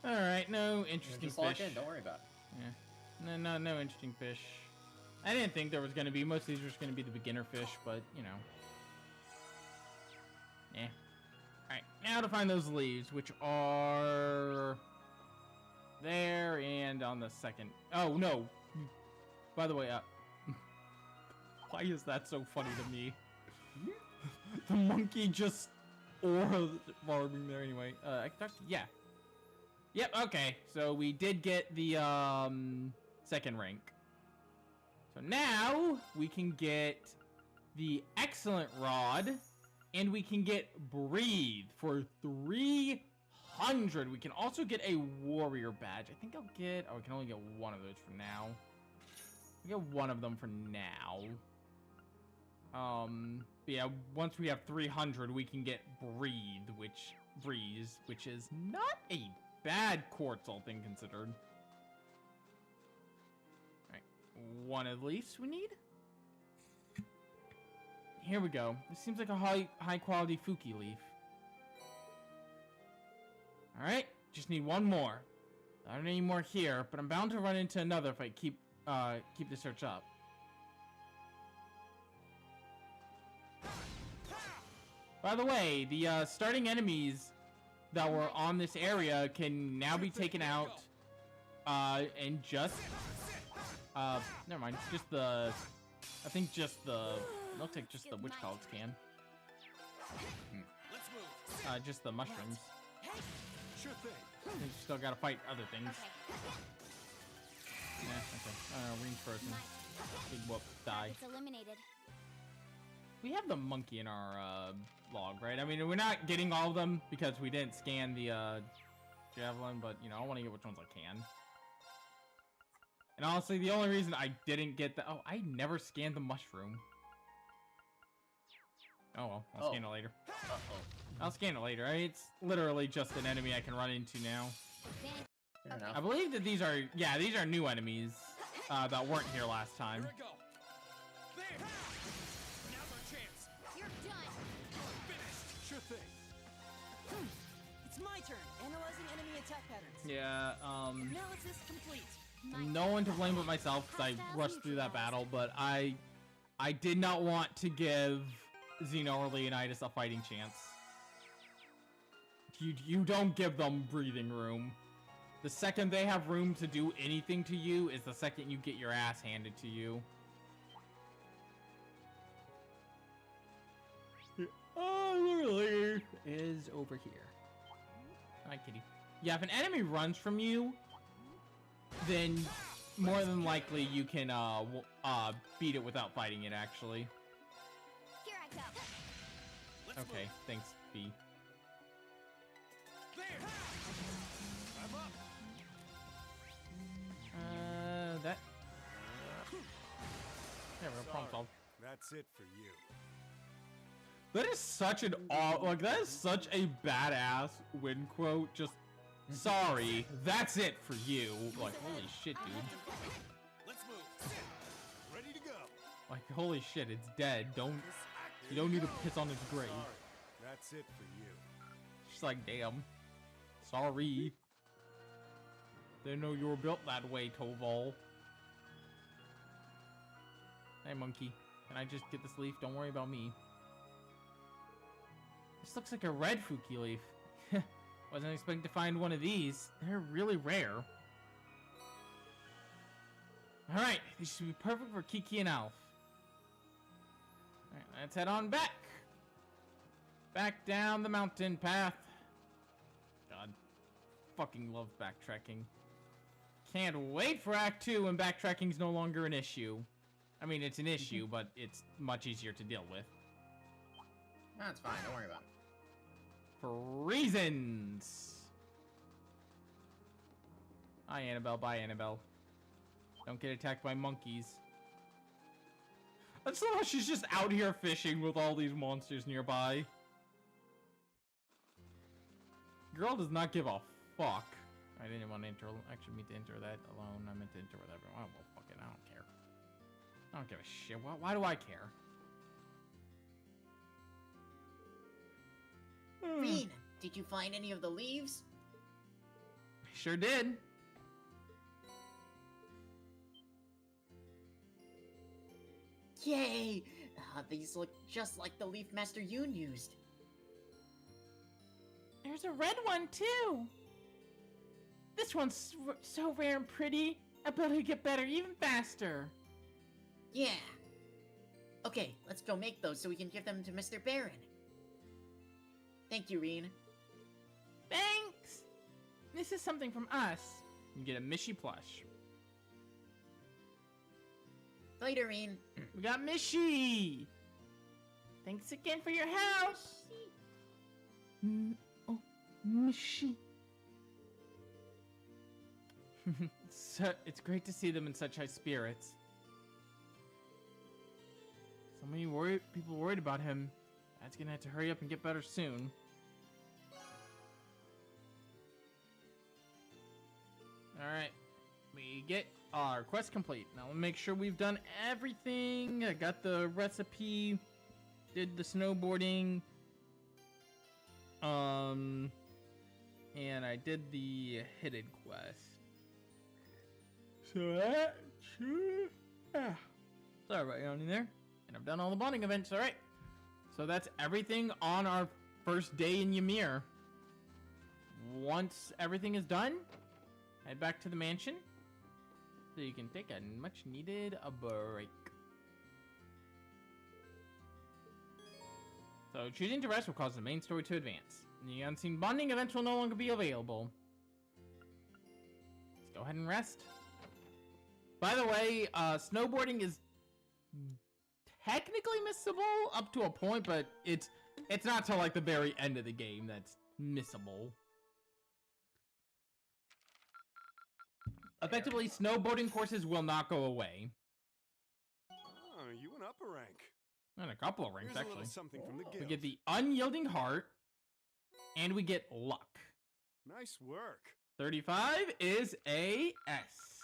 All right, no interesting Just lock fish. in, don't worry about it. Yeah, no interesting fish. I didn't think there was gonna be. Most of these were just gonna be the beginner fish, but you know. Yeah. All right, now to find those leaves, which are there and on the second. Oh no! By the way, why is that so funny to me? The monkey just aura farming there anyway. I can talk to, yeah. Yep, okay. So we did get the second rank. So now we can get the excellent rod and we can get breathe for 300. We can also get a warrior badge. I think I'll get, oh, we can only get one of those for now. We get one of them for now. But yeah, once we have 300, we can get breathe, which is not a bad quartz, all thing considered. Alright, one at least we need. Here we go. This seems like a high quality Fuki leaf. Alright, just need one more. I don't need any more here, but I'm bound to run into another if I keep the search up. By the way, the starting enemies that were on this area can now be taken out, and just, never mind, just the, I think just the, looks like just the witch colds can. Just the mushrooms. Sure thing. You still gotta fight other things. Yeah, okay. Ring's frozen. Big whoop, die. It's eliminated. We have the monkey in our log, right? I mean, we're not getting all of them because we didn't scan the javelin, but you know, I want to get which ones I can. And honestly, the only reason I didn't get the I never scanned the mushroom. Oh well, I'll scan it later. I'll scan it later. It's literally just an enemy I can run into now. Fair enough. I believe that these are new enemies that weren't here last time. Here I go. There. Now's our chance. You're done. Finished. Sure thing. It's my turn. Analyzing enemy attack patterns. Yeah, Analysis complete. no one to blame but myself because I rushed through that battle, but I did not want to give Xeno or Leonidas a fighting chance. You don't give them breathing room. The second they have room to do anything to you is the second you get your ass handed to you. Oh, relief is over here. Hi, kitty. Yeah, if an enemy runs from you, then more than likely you can beat it without fighting it, actually. Here I go. Okay, thanks, B. There. I'm up. That. There we go, problem solved. That's it for you. That is such an that is such a badass win quote. Just sorry, that's it for you. Like holy shit, dude. Let's move. Ready to go. Like holy shit, it's dead. You don't need to piss on its grave. That's it for you. She's like, damn. Sorry. Didn't know you were built that way, Toval. Hey, monkey. Can I just get this leaf? Don't worry about me. This looks like a red Fuki leaf. Wasn't expecting to find one of these. They're really rare. Alright, these should be perfect for Kiki and Alf. Alright, let's head on back. Back down the mountain path. God. Fucking love backtracking. Can't wait for Act 2 when backtracking's no longer an issue. I mean, it's an issue, but it's much easier to deal with. That's fine, don't worry about it. For reasons! Hi, Annabelle. Bye, Annabelle. Don't get attacked by monkeys. I just love how she's just out here fishing with all these monsters nearby. Girl does not give a fuck. I didn't want to actually mean to enter that alone. I meant to enter with everyone. Oh, well, fuck it. I don't care. I don't give a shit. Why do I care? Reen, did you find any of the leaves? Sure did. Yay! These look just like the leaf Master Yoon used. There's a red one, too. This one's so rare and pretty. I bet it'll get better even faster. Yeah. Okay, let's go make those so we can give them to Mr. Baron. Thank you, Reen. Thanks. This is something from us. You get a Mishy plush. Later, Reen. We got Mishy. Thanks again for your help. Oh, Mishy. So, it's great to see them in such high spirits. So many people worried about him. Dad's gonna have to hurry up and get better soon. Alright. We get our quest complete. Now we'll make sure we've done everything. I got the recipe. Did the snowboarding. And I did the hidden quest. So that should... Sorry about yawning there. And I've done all the bonding events, alright. So that's everything on our first day in Ymir. Once everything is done, head back to the mansion. So you can take a much needed break. So choosing to rest will cause the main story to advance. The unseen bonding events will no longer be available. Let's go ahead and rest. By the way, snowboarding is technically missable up to a point, but it's not till like the very end of the game that's missable. Effectively, snowboarding courses will not go away. Oh, you went up a rank. And a couple of ranks, Here's a actually. little something from the guild. We get the Unyielding Heart, and we get Luck. Nice work. 35 is a S.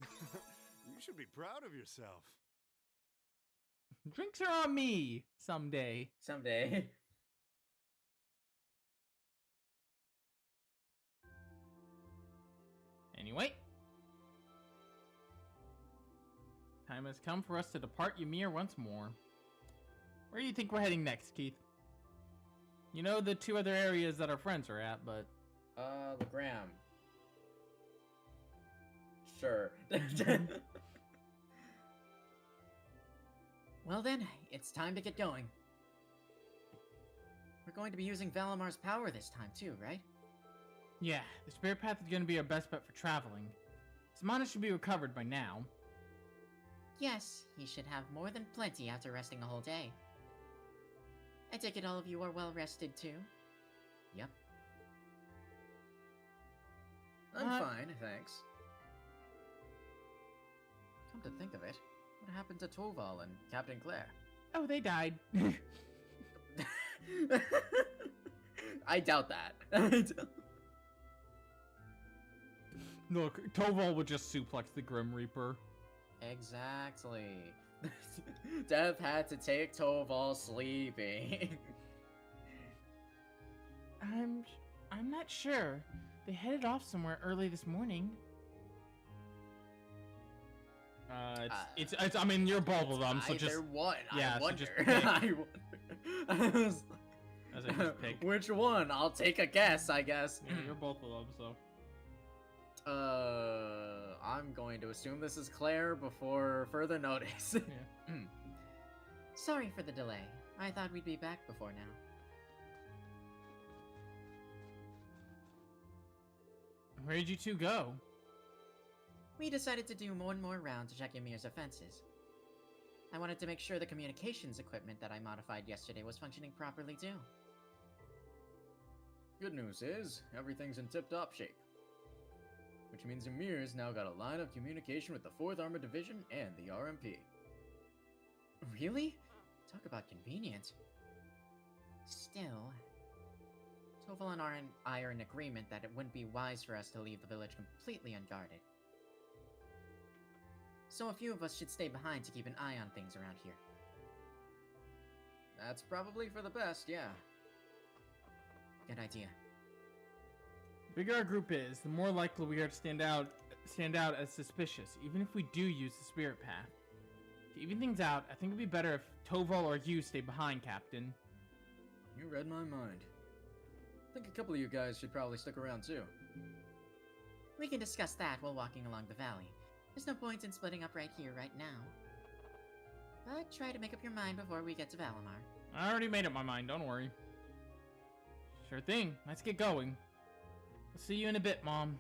You should be proud of yourself. Drinks are on me someday. Someday. Anyway. Time has come for us to depart Ymir once more. Where do you think we're heading next, Keith? You know the two other areas that our friends are at, but... Legram. Sure. Well then, it's time to get going. We're going to be using Valamar's power this time too, right? Yeah, the Spirit Path is going to be our best bet for traveling. His mana should be recovered by now. Yes, he should have more than plenty after resting a whole day. I take it all of you are well rested too? Yep. I'm fine, thanks. Come to think of it, what happened to Torval and Captain Claire? Oh, they died. I doubt that. Look, Toval would just suplex the Grim Reaper. Exactly. Death had to take Torval sleeping. I'm not sure. They headed off somewhere early this morning. It's I mean, you're both of them, so just... Either one, yeah, I so wonder. just pick. I wonder. As I just pick. Which one? I'll take a guess, I guess. Yeah, you're both of them, so... I'm going to assume this is Claire before further notice. Yeah. Sorry for the delay. I thought we'd be back before now. Where did you two go? We decided to do one more round to check Yamir's defenses. I wanted to make sure the communications equipment that I modified yesterday was functioning properly too. Good news is, everything's in tip-top shape. Which means Yamir's now got a line of communication with the 4th Armored Division and the RMP. Really? Talk about convenient. Still, Toval and I are in agreement that it wouldn't be wise for us to leave the village completely unguarded. So a few of us should stay behind to keep an eye on things around here. That's probably for the best, yeah. Good idea. The bigger our group is, the more likely we are to stand out as suspicious, even if we do use the spirit path. To even things out, I think it'd be better if Toval or you stay behind, Captain. You read my mind. I think a couple of you guys should probably stick around too. We can discuss that while walking along the valley. There's no point in splitting up right here, right now. But try to make up your mind before we get to Valimar. I already made up my mind, don't worry. Sure thing, let's get going. I'll see you in a bit, Mom.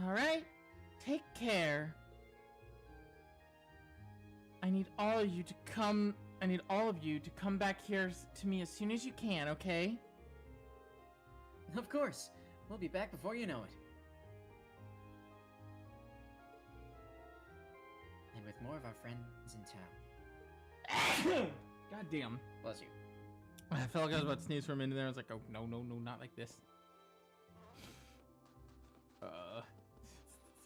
Alright, take care. I need all of you to come back here to me as soon as you can, okay? Of course. We'll be back before you know it. And with more of our friends in town. God damn. Bless you. I felt like I was about to sneeze for a minute there. I was like, oh, no, not like this.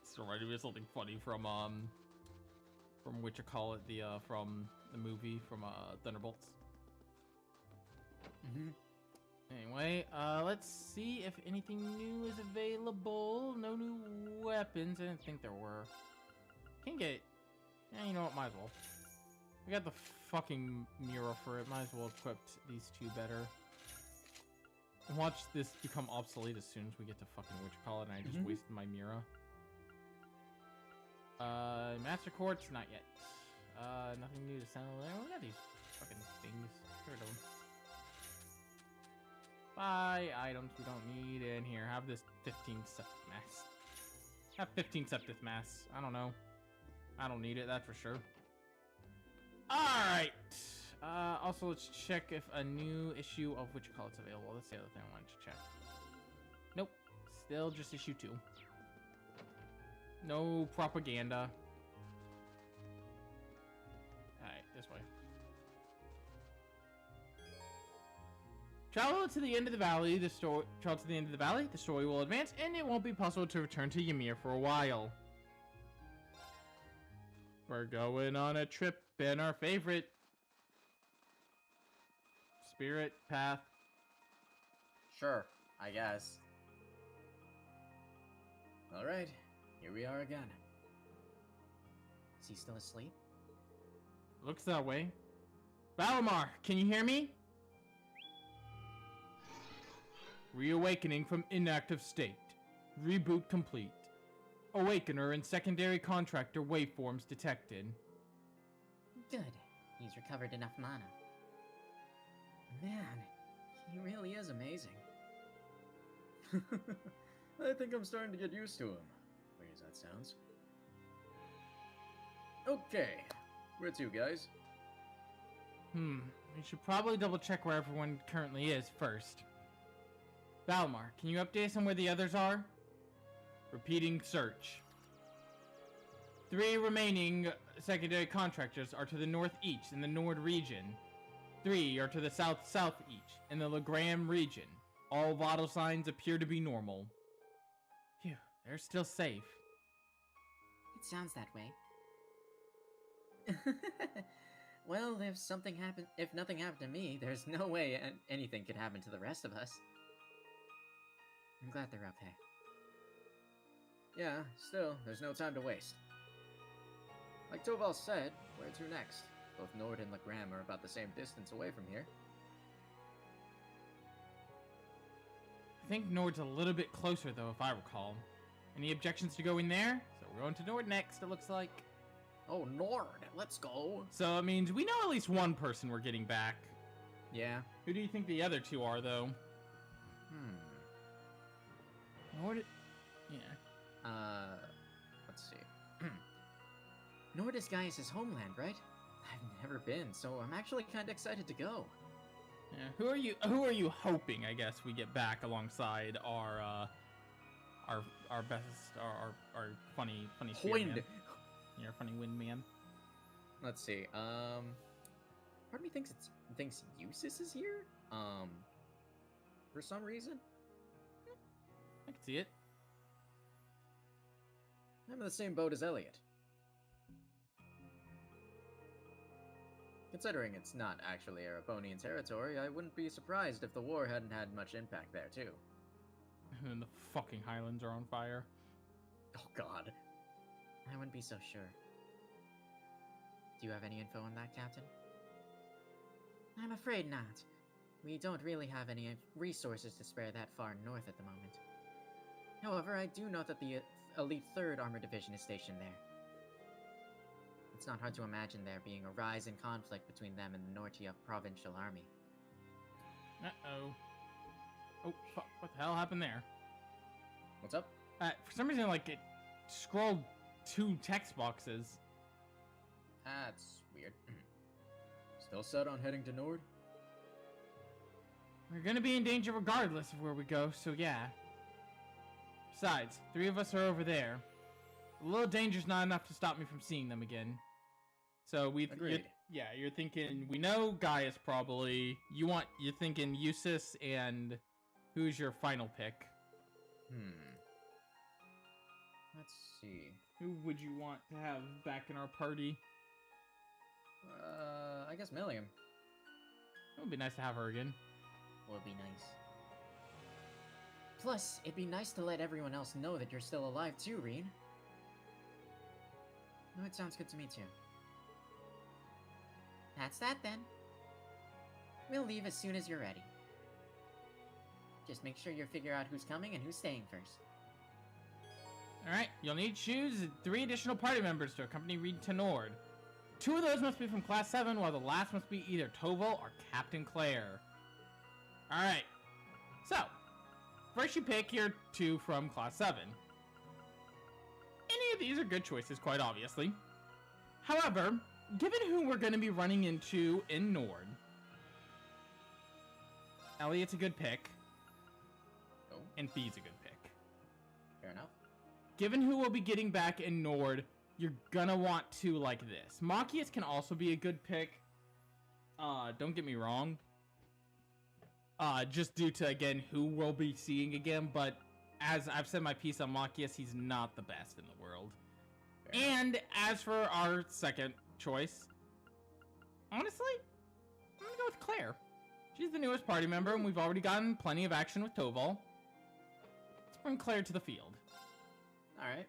It's reminded me of something funny from from the movie, from Thunderbolts. Mm-hmm. Anyway, let's see if anything new is available. No new weapons. I didn't think there were. Can't get... Yeah, you know what? Might as well. We got the fucking mirror for it. Might as well equip these two better. And watch this become obsolete as soon as we get to fucking whatchamacallit, and I just wasted my mirror. Master Quartz? Not yet. Nothing new to sell there. Look at these fucking things. Get rid of them. Buy items we don't need in here. Have this 15 septic mass. Have 15 septic mass. I don't know. I don't need it, that's for sure. Alright. Also, let's check if a new issue of whatchamacallit's available. That's the other thing I wanted to check. Nope. Still just issue 2. No propaganda. Alright, this way. Travel to the end of the valley, the story will advance, and it won't be possible to return to Ymir for a while. We're going on a trip in our favorite spirit path. Sure, I guess. Alright, here we are again. Is he still asleep? Looks that way. Valimar, can you hear me? Reawakening from inactive state. Reboot complete. Awakener and secondary contractor waveforms detected. Good. He's recovered enough mana. Man, he really is amazing. I think I'm starting to get used to him. Weird as that sounds. Okay, where to, guys? We should probably double check where everyone currently is first. Valimar, can you update us on where the others are? Repeating search. 3 remaining secondary contractors are to the north each in the Nord region. 3 are to the south each in the Legram region. All vital signs appear to be normal. Phew, they're still safe. It sounds that way. Well, if nothing happened to me, there's no way anything could happen to the rest of us. I'm glad they're okay. Yeah, still, there's no time to waste. Like Toval said, where to next? Both Nord and Legram are about the same distance away from here. I think Nord's a little bit closer, though, if I recall. Any objections to going there? So we're going to Nord next, it looks like. Oh, Nord, let's go! So it means we know at least one person we're getting back. Yeah. Who do you think the other 2 are, though? Nord... Yeah. Let's see. Nord is Gaius' homeland, right? I've never been, so I'm actually kinda excited to go. Yeah, who are you hoping, I guess, we get back alongside our best, our funny Wind! Yeah, funny wind man. Let's see, part of me thinks Eustace is here? For some reason, I can see it. I'm in the same boat as Elliot. Considering it's not actually Arabonian territory, I wouldn't be surprised if the war hadn't had much impact there, too. And then the fucking Highlands are on fire. Oh god. I wouldn't be so sure. Do you have any info on that, Captain? I'm afraid not. We don't really have any resources to spare that far north at the moment. However, I do know that the Elite 3rd Armored Division is stationed there. It's not hard to imagine there being a rise in conflict between them and the Nortia Provincial Army. Uh-oh. Oh, fuck. What the hell happened there? What's up? For some reason, like, it scrolled 2 text boxes. That's weird. Still set on heading to Nord? We're gonna be in danger regardless of where we go, so yeah. Besides, 3 of us are over there. A little danger's not enough to stop me from seeing them again. So Agreed. You're thinking, we know Gaius probably. You're thinking Eustace, and who's your final pick? Let's see. Who would you want to have back in our party? I guess Milliam. It would be nice to have her again. Would be nice. Plus, it'd be nice to let everyone else know that you're still alive too, Reed. No, it sounds good to me too. That's that then. We'll leave as soon as you're ready. Just make sure you figure out who's coming and who's staying first. Alright, you'll need to choose 3 additional party members to accompany Reed to Nord. 2 of those must be from Class 7, while the last must be either Toval or Captain Claire. Alright, so, first you pick your 2 from Class 7. Any of these are good choices, quite obviously. However, given who we're going to be running into in Nord, Elliot's a good pick, Oh, and Fee's a good pick. fair enough. Given who we'll be getting back in Nord, you're gonna want to like this. Machias can also be a good pick. Don't get me wrong. Just due to, again, who we'll be seeing again, but as I've said my piece on Machias, he's not the best in the world. Fair enough. And as for our second choice, honestly, I'm gonna go with Claire. She's the newest party member, and we've already gotten plenty of action with Toval. Let's bring Claire to the field. Alright.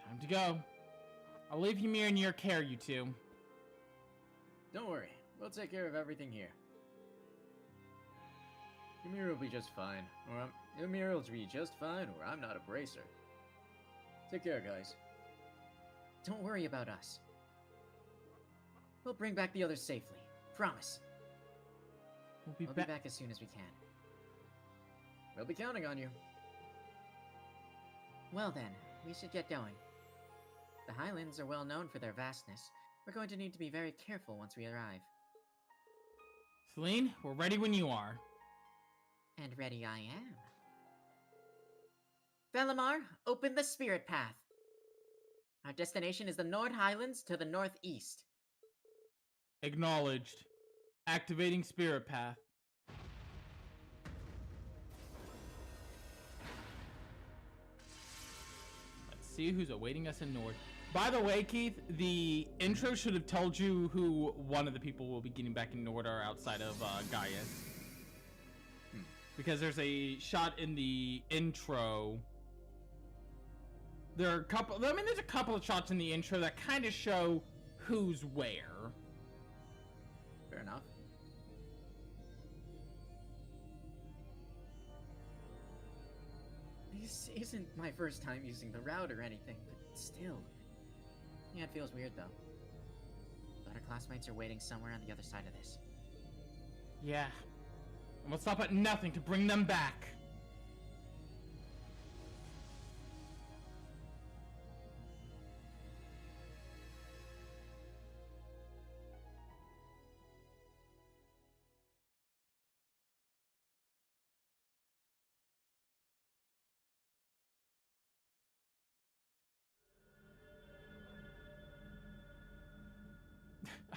Time to go. I'll leave Ymir in your care, you 2. Don't worry. We'll take care of everything here. Ymir will be just fine. Ymir will be just fine, or I'm not a bracer. Take care, guys. Don't worry about us. We'll bring back the others safely. Promise. We'll be We'll back. be back as soon as we can. We'll be counting on you. Well then, we should get going. The Highlands are well known for their vastness. We're going to need to be very careful once we arrive. Celine, we're ready when you are. And ready I am. Velimar, open the Spirit Path. Our destination is the Nord Highlands to the northeast. Acknowledged. Activating Spirit Path. Let's see who's awaiting us in Nord. By the way, Keith, the intro should have told you who one of the people will be getting back in Nord are outside of Gaius. Because there's a shot in the intro. There are a couple, I mean, there's a couple of shots in the intro that kind of show who's where. Fair enough. This isn't my first time using the route or anything, but still. Yeah, it feels weird though. But our classmates are waiting somewhere on the other side of this. Yeah. And we'll stop at nothing to bring them back.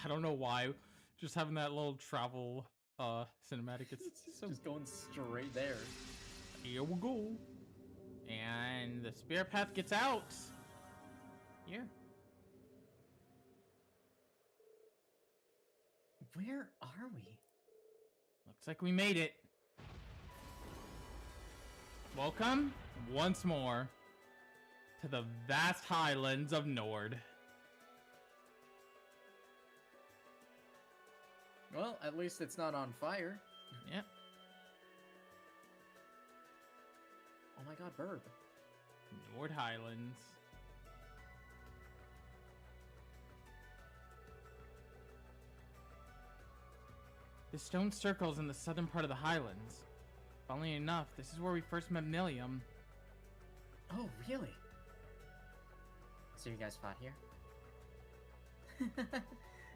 I don't know why. Just having that little travel cinematic, it's so Just going straight there. Here we go. And the spirit path gets out. Here. Where are we? Looks like we made it. Welcome once more to the vast highlands of Nord. Well, at least it's not on fire. Yep. Oh my god, Burb. Nord Highlands. The stone circle's in the southern part of the highlands. Funnily enough, this is where we first met Millium. Oh, really? So you guys fought here?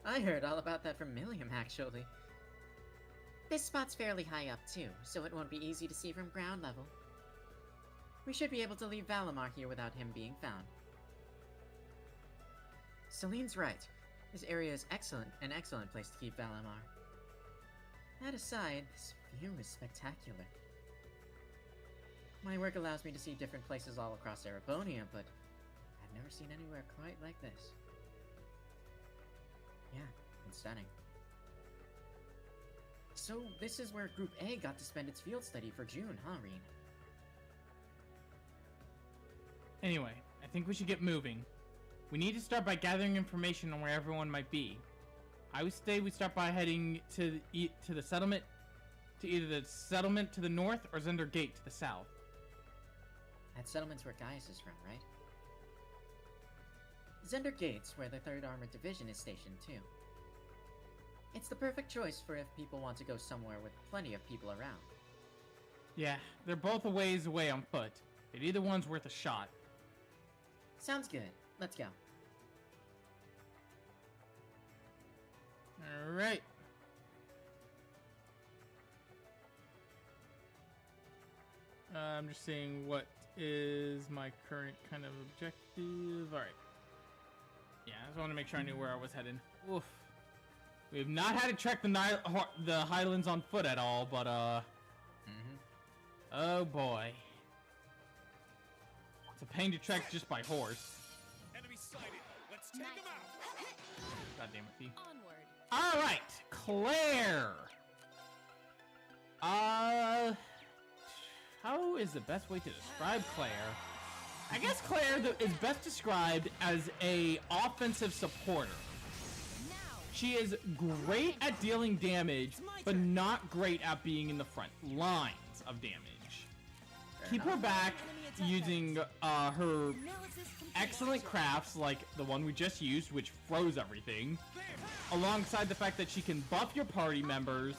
I heard all about that from Milliam, actually. This spot's fairly high up, too, so it won't be easy to see from ground level. We should be able to leave Valimar here without him being found. Celine's right. This area is an excellent place to keep Valimar. That aside, this view is spectacular. My work allows me to see different places all across Erebonia, but I've never seen anywhere quite like this. Yeah, it's stunning. So, this is where Group A got to spend its field study for June, huh, Reen? Anyway, I think we should get moving. We need to start by gathering information on where everyone might be. I would say we start by heading to the settlement, to either the settlement to the north or Zender Gate to the south. That settlement's where Gaius is from, right? Zender Gate's where the 3rd Armored Division is stationed, too. It's the perfect choice for if people want to go somewhere with plenty of people around. Yeah, they're both a ways away on foot, but either one's worth a shot. Sounds good. Let's go. Alright. I'm just seeing what is my current kind of objective. Alright. Yeah, I just want to make sure I knew where I was headed. Oof. We have not had to trek the highlands on foot at all, but oh boy. It's a pain to trek just by horse. Enemy sighted. Let's take them out. God damn it, Fee. Onward. Alright, Claire! How is the best way to describe Claire? I guess Claire is best described as a offensive supporter. Now. She is great at dealing damage, but not great at being in the front lines of damage. Keep her back using her excellent crafts like the one we just used, which froze everything, alongside the fact that she can buff your party members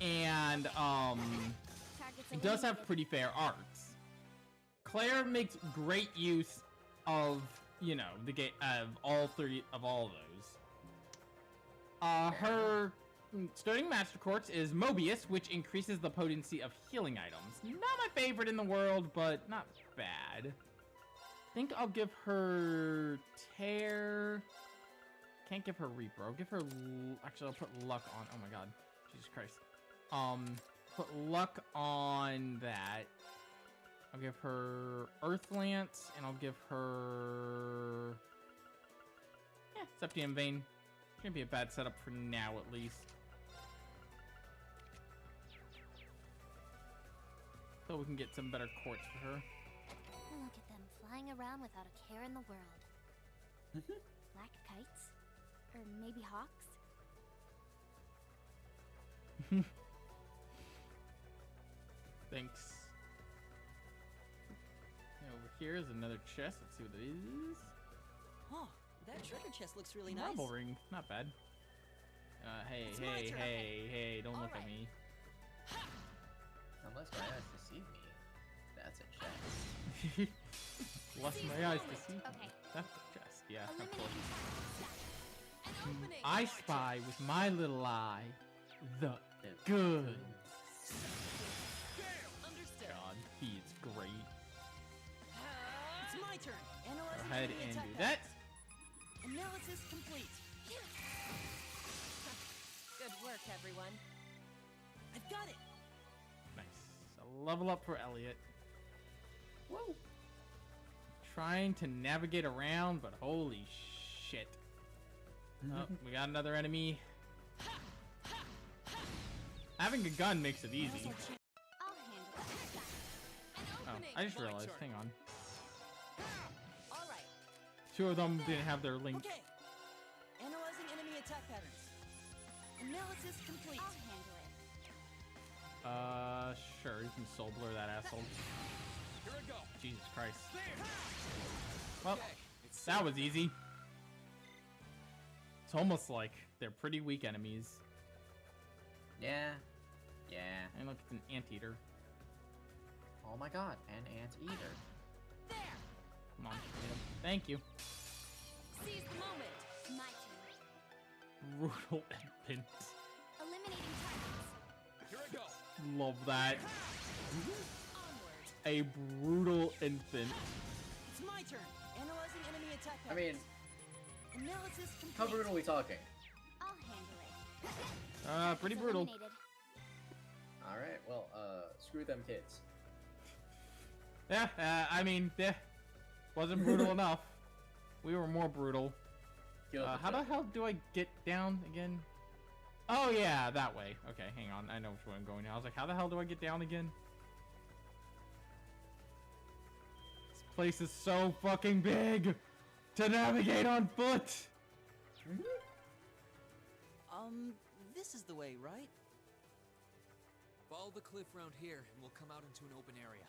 and does have pretty fair arts. Claire makes great use of, you know, the game of all of those. Her starting master quartz is Mobius, which increases the potency of healing items. Not my favorite in the world, but not bad. I think I'll give her Tear. Can't give her Reaper. I'll give her... Actually, I'll put Luck on... Oh my god. Jesus Christ. Put Luck on that. I'll give her Earth Lance, and I'll give her... Yeah, Septium Vein. Shouldn't be a bad setup for now, at least. So we can get some better quartz for her. Look at them flying around without a care in the world. Black kites? Or maybe hawks? Thanks. And over here is another chest. Let's see what it is. Huh, that treasure chest looks really nice. Marble ring. Not bad. Hey, It's my hey, turn. hey, don't look at Alright. me. Unless my eyes deceive me, that's a chest. Bless Seize my the eyes to moment. see. Okay. That's a chest. Yeah, of Eliminating course. An opening. I spy with my little eye the good. Understood. God, he is great. It's my turn. Go Analyzing ahead enemy and attack do that. patterns. Analysis complete. work, everyone. I've got it. Nice. A level up for Elliot. Whoa. Trying to navigate around, but holy shit. Oh, we got another enemy. Having a gun makes it easy. I'll handle it. Oh, Opening. I just My realized. turn. Hang on. All right. 2 of them didn't have their link. Okay. Analyzing enemy attack patterns. Analysis complete. I'll handle it. Sure, you can soul blur that asshole. Here I go. Jesus Christ. There. Well, Okay, it's that was easy. It's almost like they're pretty weak enemies. Yeah. Yeah. And look, it's an anteater. Oh my god, an anteater. There. Come on, get him. Thank you. Seize the moment. My turn. Brutal infant. Eliminating targets. Here I go. Love that. Onward. A brutal infant. It's my turn. Analyzing enemy attack I patterns. mean, Analysis complete. how brutal are we talking? I'll handle it. Pretty It's brutal. eliminated. Alright, well, screw them kids. Yeah, I mean, yeah. Wasn't brutal enough. We were more brutal. Kill them How the hell do I get down again? Oh yeah, that way. Okay, hang on. I know which way I'm going now. I was like, how the hell do I get down again? This place is so fucking big to navigate on foot. This is the way, right? Follow the cliff round here, and we'll come out into an open area.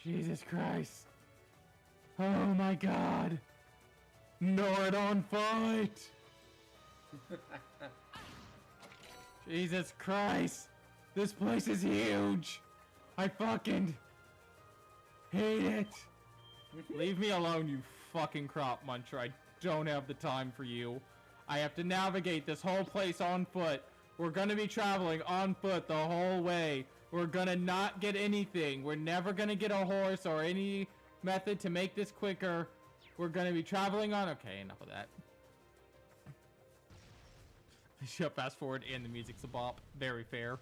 Jesus Christ. Oh my god. Nordon fight. Jesus Christ. This place is huge. I fucking hate it. Leave me alone, you fucking crop muncher. I don't have the time for you. I have to navigate this whole place on foot. We're gonna be traveling on foot the whole way. We're gonna not get anything. We're never gonna get a horse or any method to make this quicker. We're gonna be traveling on... Okay, enough of that. Shut fast forward and the music's a bop. Very fair.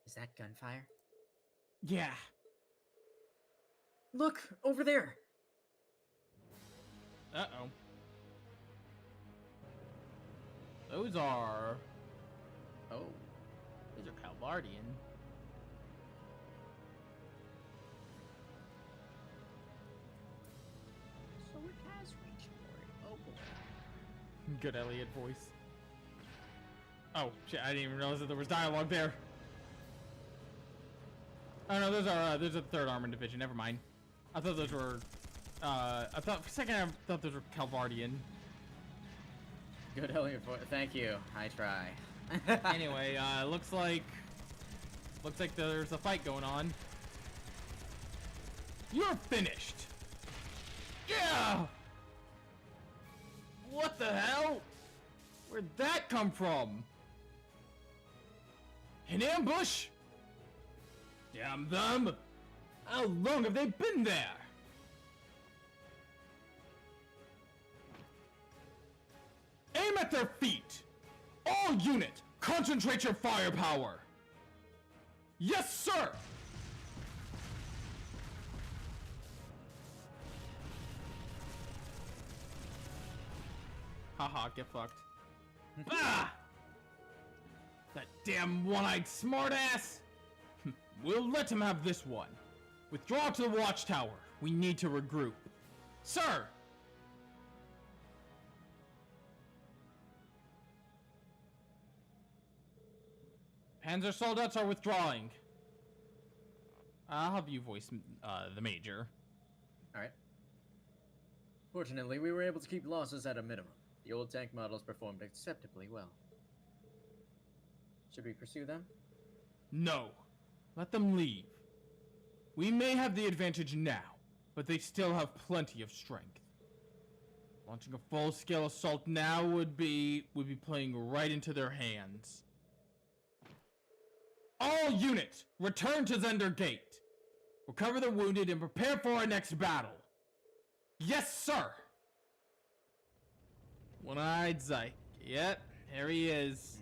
Is that gunfire? Yeah. Look, over there! Uh-oh. Those are... Oh. Those are Calvardian. So it has reached for it. Oh boy. Good Elliot voice. Oh, shit, I didn't even realize that there was dialogue there. Oh no, those are, there's a 3rd Armored Division, never mind. I thought those were, I thought, for a second I thought those were Calvardian. Good Elliot voice. Thank you. I try. Anyway, looks like there's a fight going on. You're finished! Yeah! What the hell? Where'd that come from? An ambush? Damn them! How long have they been there? Aim at their feet! All unit, concentrate your firepower! Yes, sir! Haha, get fucked. Ah! That damn one-eyed smartass! We'll let him have this one. Withdraw to the watchtower. We need to regroup. Sir! Panzer soldiers are withdrawing. I'll have you voice the major. Alright. Fortunately, we were able to keep losses at a minimum. The old tank models performed acceptably well. Should we pursue them? No. Let them leave. We may have the advantage now, but they still have plenty of strength. Launching a full-scale assault now would be playing right into their hands. All units, return to Zender Gate. Recover the wounded and prepare for our next battle. Yes, sir! One-eyed Zyke. Yep, there he is.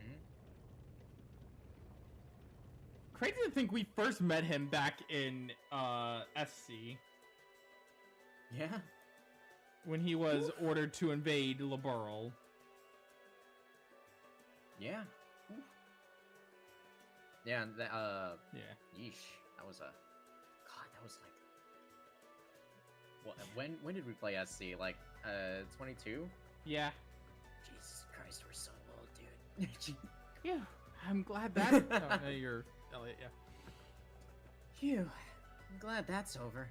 Crazy to think we first met him back in SC Yeah. when he was ordered to invade Liberl. Yeah. Oof. Yeah, and Yeah. yeesh. That was a... God, that was like... What, when did we play SC? Like, 22? Yeah. Jesus Christ, we're so old, dude. Yeah. I'm glad that. Oh, no, you're Elliot. Yeah. Phew. I'm glad that's over.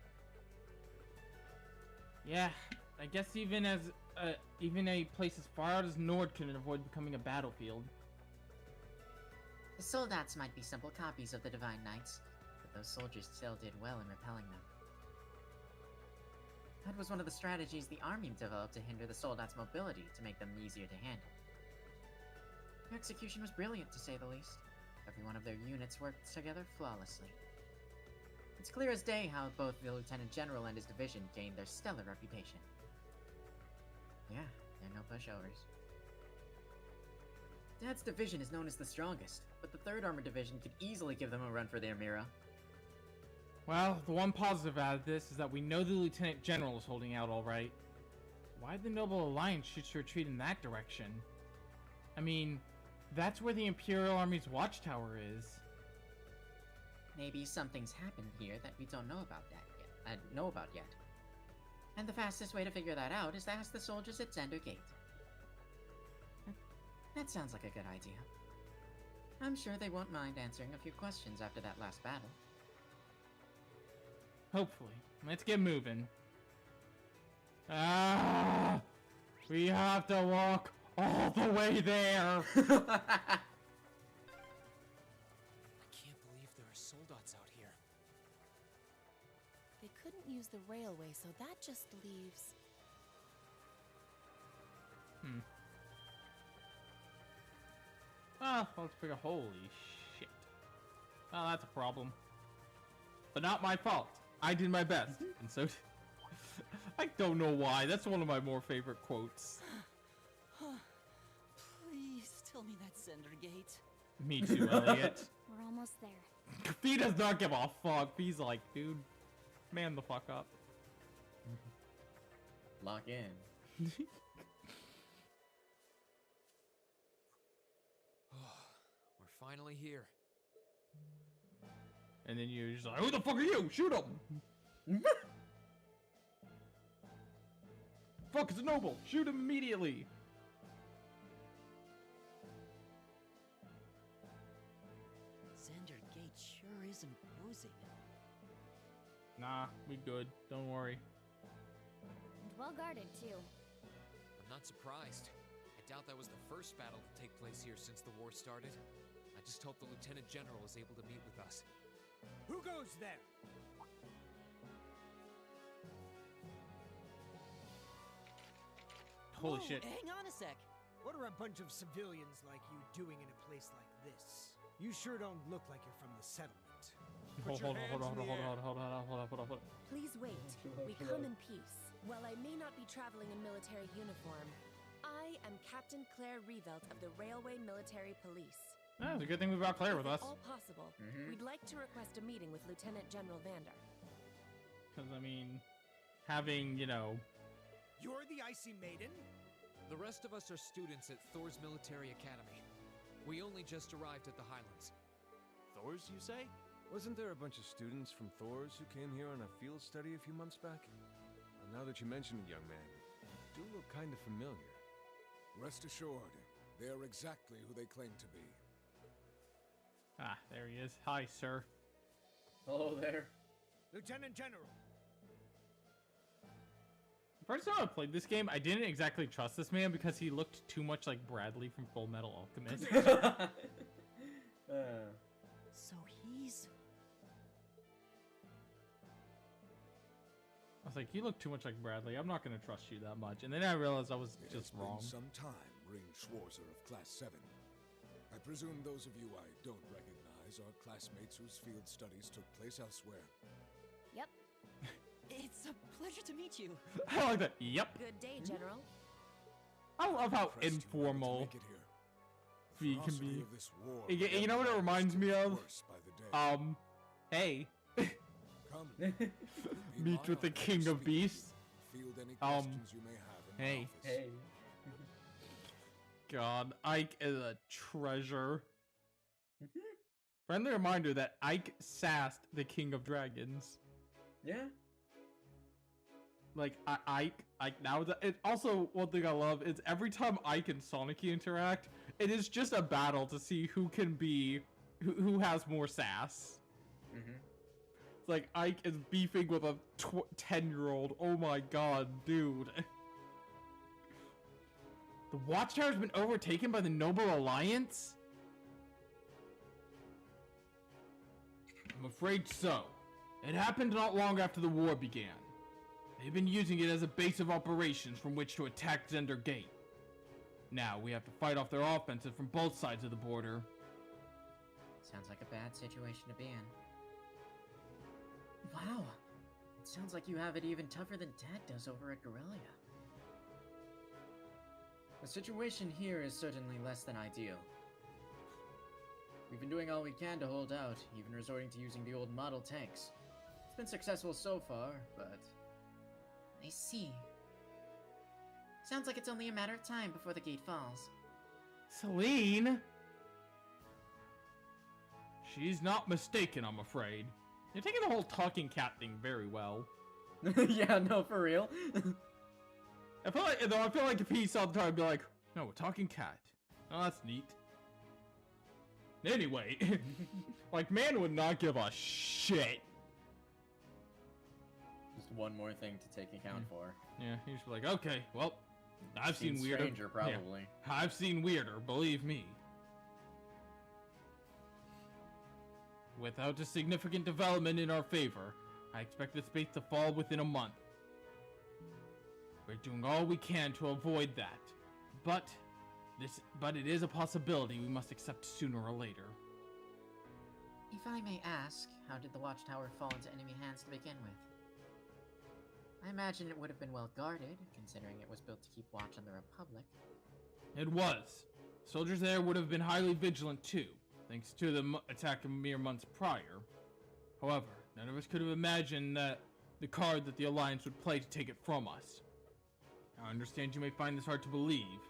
Yeah. I guess even a place as far out as Nord can avoid becoming a battlefield. The soldats might be simple copies of the Divine Knights, but those soldiers still did well in repelling them. That was one of the strategies the army developed to hinder the soldats' mobility to make them easier to handle. Their execution was brilliant, to say the least. Every one of their units worked together flawlessly. It's clear as day how both the Lieutenant General and his division gained their stellar reputation. Yeah, they're no pushovers. Dad's division is known as the strongest, but the 3rd Armored Division could easily give them a run for their Mira. Well, the one positive out of this is that we know the Lieutenant General is holding out all right. Why'd the Noble Alliance choose to retreat in that direction? I mean, that's where the Imperial Army's watchtower is. Maybe something's happened here that we don't know about yet. And the fastest way to figure that out is to ask the soldiers at Zender Gate. That sounds like a good idea. I'm sure they won't mind answering a few questions after that last battle. Hopefully. Let's get moving. Ah! We have to walk all the way there! I can't believe there are soldats out here. They couldn't use the railway, so that just leaves... Oh, let's figure. Holy shit. Oh, that's a problem. But not my fault. I did my best. And so... I don't know why. That's one of my more favorite quotes. Please tell me that's Zender Gate. Me too, Elliot. We're almost there. Fee does not give a fuck. Fee's like, dude, man the fuck up. Lock in. We're finally here. And then you're just like, who the fuck are you? Shoot him! Fuck, it's a noble! Shoot him immediately! Zender Gate sure is imposing. Nah, we good. Don't worry. And well guarded, too. I'm not surprised. I doubt that was the first battle to take place here since the war started. I just hope the Lieutenant General is able to meet with us. Who goes there? Holy Whoa, shit. Hang on a sec. What are a bunch of civilians like you doing in a place like this? You sure don't look like you're from the settlement. Put your hands in the air. Hold on. Please wait. We come in peace. While I may not be traveling in military uniform, I am Captain Claire Revelt of the Railway Military Police. Ah, it's a good thing we've got Claire with If us. at all possible, we'd like to request a meeting with Lieutenant General Vander. Because, I mean, having, you know... You're the Icy Maiden? The rest of us are students at Thor's Military Academy. We only just arrived at the Highlands. Thor's, you say? Wasn't there a bunch of students from Thor's who came here on a field study a few months back? And now that you mention it, young man, you do look kind of familiar. Rest assured, they are exactly who they claim to be. Ah, there he is. Hi, sir. Hello there. Lieutenant General. The first time I played this game, I didn't exactly trust this man because he looked too much like Bradley from Full Metal Alchemist. So he's... I was like, you look too much like Bradley. I'm not going to trust you that much. And then I realized I was just wrong. It's been some time, Ring Schwarzer of Class 7. I presume those of you I don't recognize are classmates whose field studies took place elsewhere. Yep. It's a pleasure to meet you. I like that. Yep. Good day, General. I love how Impressed you were able to informal make it here. The V can ferocity be. of this war You know what it reminds me of? worse by the day. Hey, Come, be meet my with the honor to king of speak. beasts. Field any questions you may have in my hey. office. Hey. God, Ike is a treasure. Friendly reminder that Ike sassed the king of dragons. Yeah. Like, Ike now, it also, one thing I love is every time Ike and Sonic interact, it is just a battle to see who can be, who has more sass. It's like Ike is beefing with a 10-year-old. Oh my god, dude. The Watchtower's been overtaken by the Noble Alliance? I'm afraid so. It happened not long after the war began. They've been using it as a base of operations from which to attack Zender Gate. Now we have to fight off their offensive from both sides of the border. Sounds like a bad situation to be in. Wow. It sounds like you have it even tougher than Dad does over at Guerrilla. The situation here is certainly less than ideal. We've been doing all we can to hold out, even resorting to using the old model tanks. It's been successful so far, but... I see. Sounds like it's only a matter of time before the gate falls. Celine? She's not mistaken, I'm afraid. You're taking the whole talking cat thing very well. Yeah, no, for real. I feel like if he saw the time, I'd be like, no, a talking cat. Oh, that's neat. Anyway, like, man would not give a shit. Just one more thing to take account for. Yeah, he's like, okay, well, I've seen weirder. Stranger, probably. Yeah, I've seen weirder, believe me. Without a significant development in our favor, I expect this base to fall within a month. We're doing all we can to avoid that, but it is a possibility we must accept sooner or later. If I may ask, how did the watchtower fall into enemy hands to begin with? I imagine it would have been well guarded, considering it was built to keep watch on the Republic. It was. Soldiers there would have been highly vigilant too, thanks to the attack a mere months prior. However, none of us could have imagined that the card that the Alliance would play to take it from us. I understand you may find this hard to believe.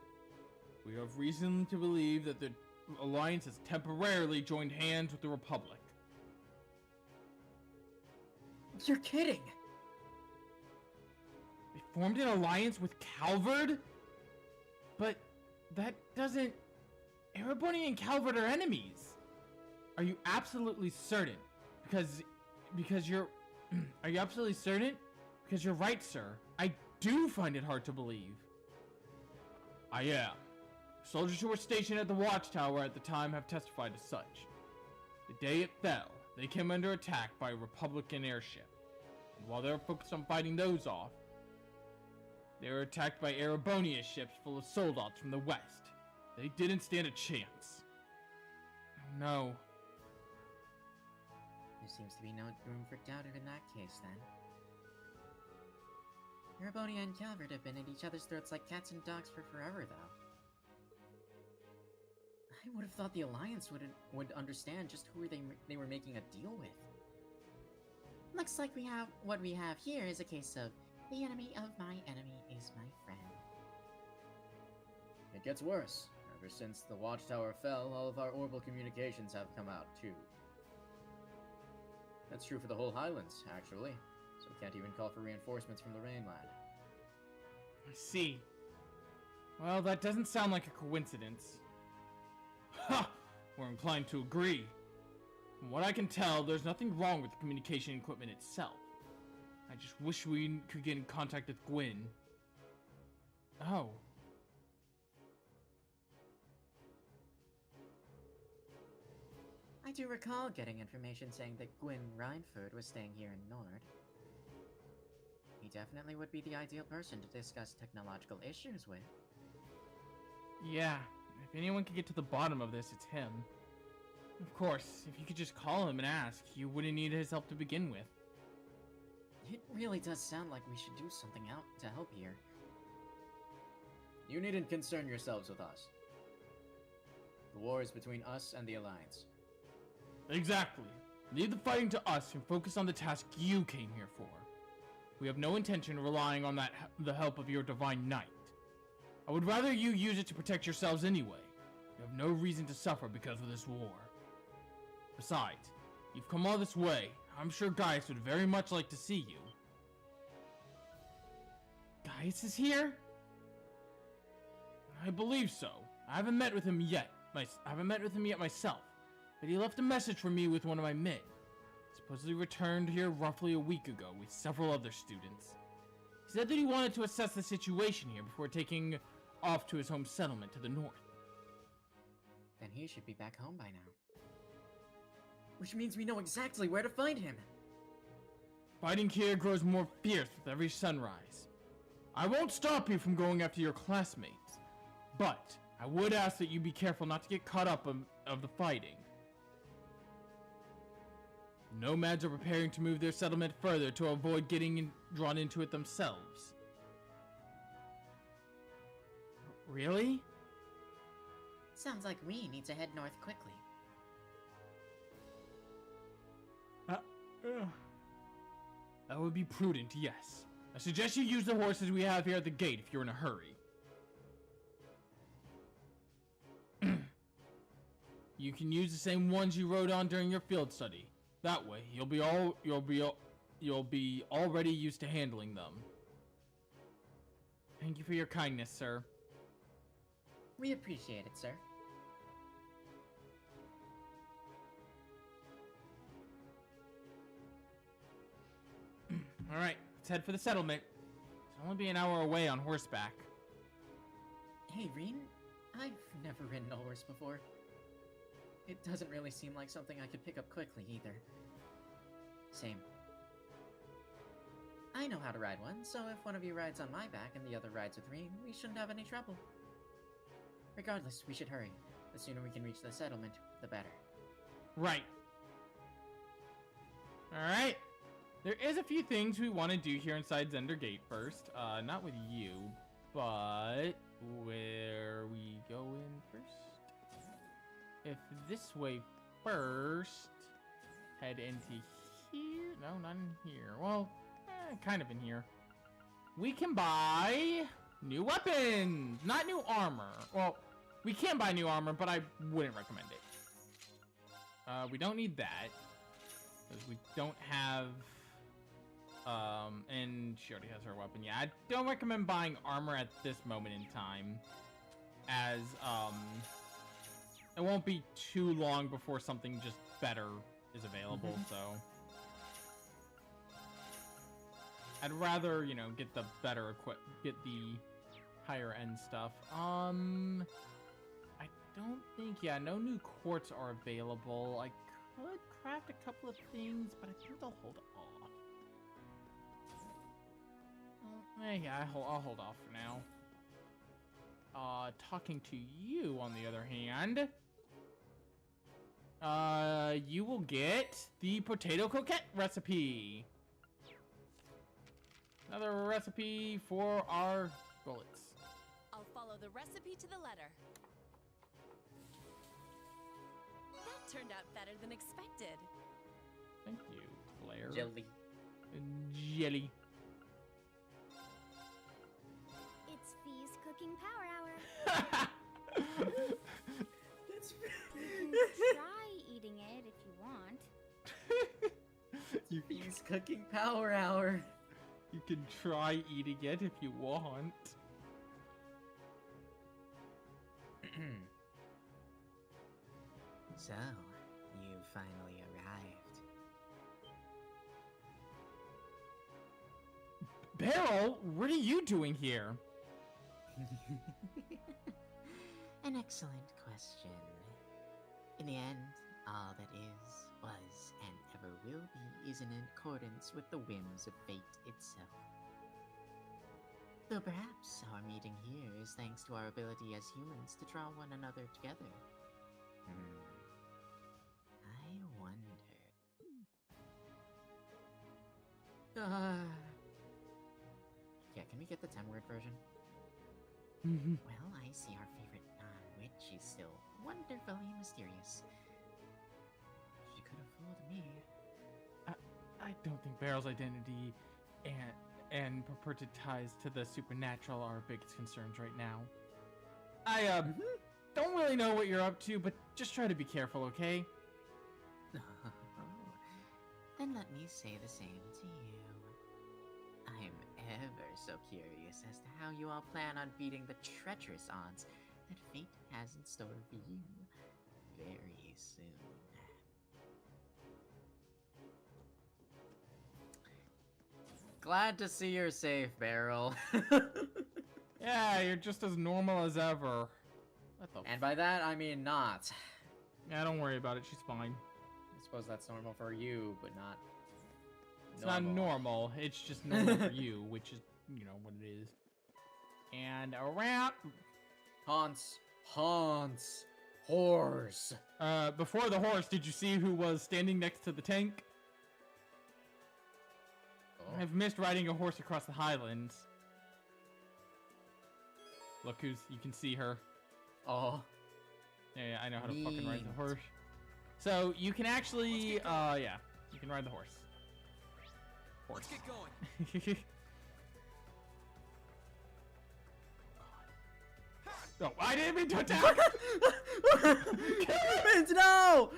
We have reason to believe that the Alliance has temporarily joined hands with the Republic. You're kidding! They formed an alliance with Calvard? But that doesn't... Erebony and Calvard are enemies. Are you absolutely certain? Because you're... Are you absolutely certain? Because you're right, sir. I do find it hard to believe. I am. Soldiers who were stationed at the watchtower at the time have testified as such. The day it fell, they came under attack by a Republican airship. And while they were focused on fighting those off, they were attacked by Erebonian ships full of soldats from the west. They didn't stand a chance. Oh, no. There seems to be no room for doubt in that case, then. Erebony and Calvert have been at each other's throats like cats and dogs for forever, though. I would have thought the Alliance would understand just who they were making a deal with. Looks like what we have here is a case of the enemy of my enemy is my friend. It gets worse. Ever since the watchtower fell, all of our orbital communications have come out, too. That's true for the whole Highlands, actually. So we can't even call for reinforcements from the mainland. I see. Well, that doesn't sound like a coincidence. Ha! We're inclined to agree. From what I can tell, there's nothing wrong with the communication equipment itself. I just wish we could get in contact with Gwyn. Oh. I do recall getting information saying that Gwyn Reinford was staying here in Nord. He definitely would be the ideal person to discuss technological issues with. Yeah, if anyone could get to the bottom of this, it's him. Of course, if you could just call him and ask, you wouldn't need his help to begin with. It really does sound like we should do something out to help here. You needn't concern yourselves with us. The war is between us and the Alliance. Exactly. Leave the fighting to us and focus on the task you came here for. We have no intention of relying on the help of your divine knight. I would rather you use it to protect yourselves anyway. You have no reason to suffer because of this war. Besides, you've come all this way. I'm sure Gaius would very much like to see you. Gaius is here? I believe so. I haven't met with him yet. Myself. But he left a message for me with one of my men. Supposedly returned here roughly a week ago with several other students. He said that he wanted to assess the situation here before taking off to his home settlement to the north. Then he should be back home by now. Which means we know exactly where to find him. Fighting here grows more fierce with every sunrise. I won't stop you from going after your classmates, but I would ask that you be careful not to get caught up of the fighting. Nomads are preparing to move their settlement further to avoid getting drawn into it themselves. Really? Sounds like we need to head north quickly. That would be prudent, yes. I suggest you use the horses we have here at the gate if you're in a hurry. You can use the same ones you rode on during your field study. That way, you'll be already used to handling them. Thank you for your kindness, sir. We appreciate it, sir. Alright, let's head for the settlement. It's only be an hour away on horseback. Hey, Reen, I've never ridden a horse before. It doesn't really seem like something I could pick up quickly, either. Same. I know how to ride one, so if one of you rides on my back and the other rides with Reen, we shouldn't have any trouble. Regardless, we should hurry. The sooner we can reach the settlement, the better. Right. Alright. There is a few things we want to do here inside Zender Gate first. Not with you, but where we go in first? If this way first, head into here. No, not in here. Well, kind of in here. We can buy new weapons, not new armor. Well, we can buy new armor, but I wouldn't recommend it. We don't need that because we don't have. And she already has her weapon. Yeah, I don't recommend buying armor at this moment in time, as it won't be too long before something just better is available. So I'd rather, you know, get the better get the higher end stuff. I don't think, yeah, no new quartz are available. I could craft a couple of things, but I think they'll hold off. Yeah, I'll hold off for now. Talking to you, on the other hand, you will get the potato croquette recipe. Another recipe for our bullets. I'll follow the recipe to the letter. That turned out better than expected. Thank you, Claire. Jelly. Jelly. It's Fee's cooking power hour. You can try eating it if you want. Fee's cooking power hour. You can try eating it if you want. So, you finally arrived. Beryl, what are you doing here? An excellent question. In the end, all that is, was, and ever will be is in accordance with the whims of fate itself. Though perhaps our meeting here is thanks to our ability as humans to draw one another together. I wonder. Yeah, can we get the 10-word version? Well, I see our favorite non-witch is still wonderfully mysterious. She could have fooled me. I don't think Barrel's identity and purported ties to the supernatural are our biggest concerns right now. I don't really know what you're up to, but just try to be careful, okay? Then let me say the same to you. I'm ever so curious as to how you all plan on beating the treacherous odds that fate has in store for you very soon. Glad to see you're safe, Beryl. Yeah, you're just as normal as ever. What the And by that, I mean not. Yeah, don't worry about it. She's fine. I suppose that's normal for you, but not It's not normal. It's just normal for you, which is, you know, what it is. And around... Hans. Horse. Before the horse, did you see who was standing next to the tank? Oh. I've missed riding a horse across the highlands. Look who's... You can see her. Oh. Yeah, I know how to fucking ride the horse. So, you can actually... yeah. You can ride the horse. Let's get going. No, I didn't mean to attack! Mint, no!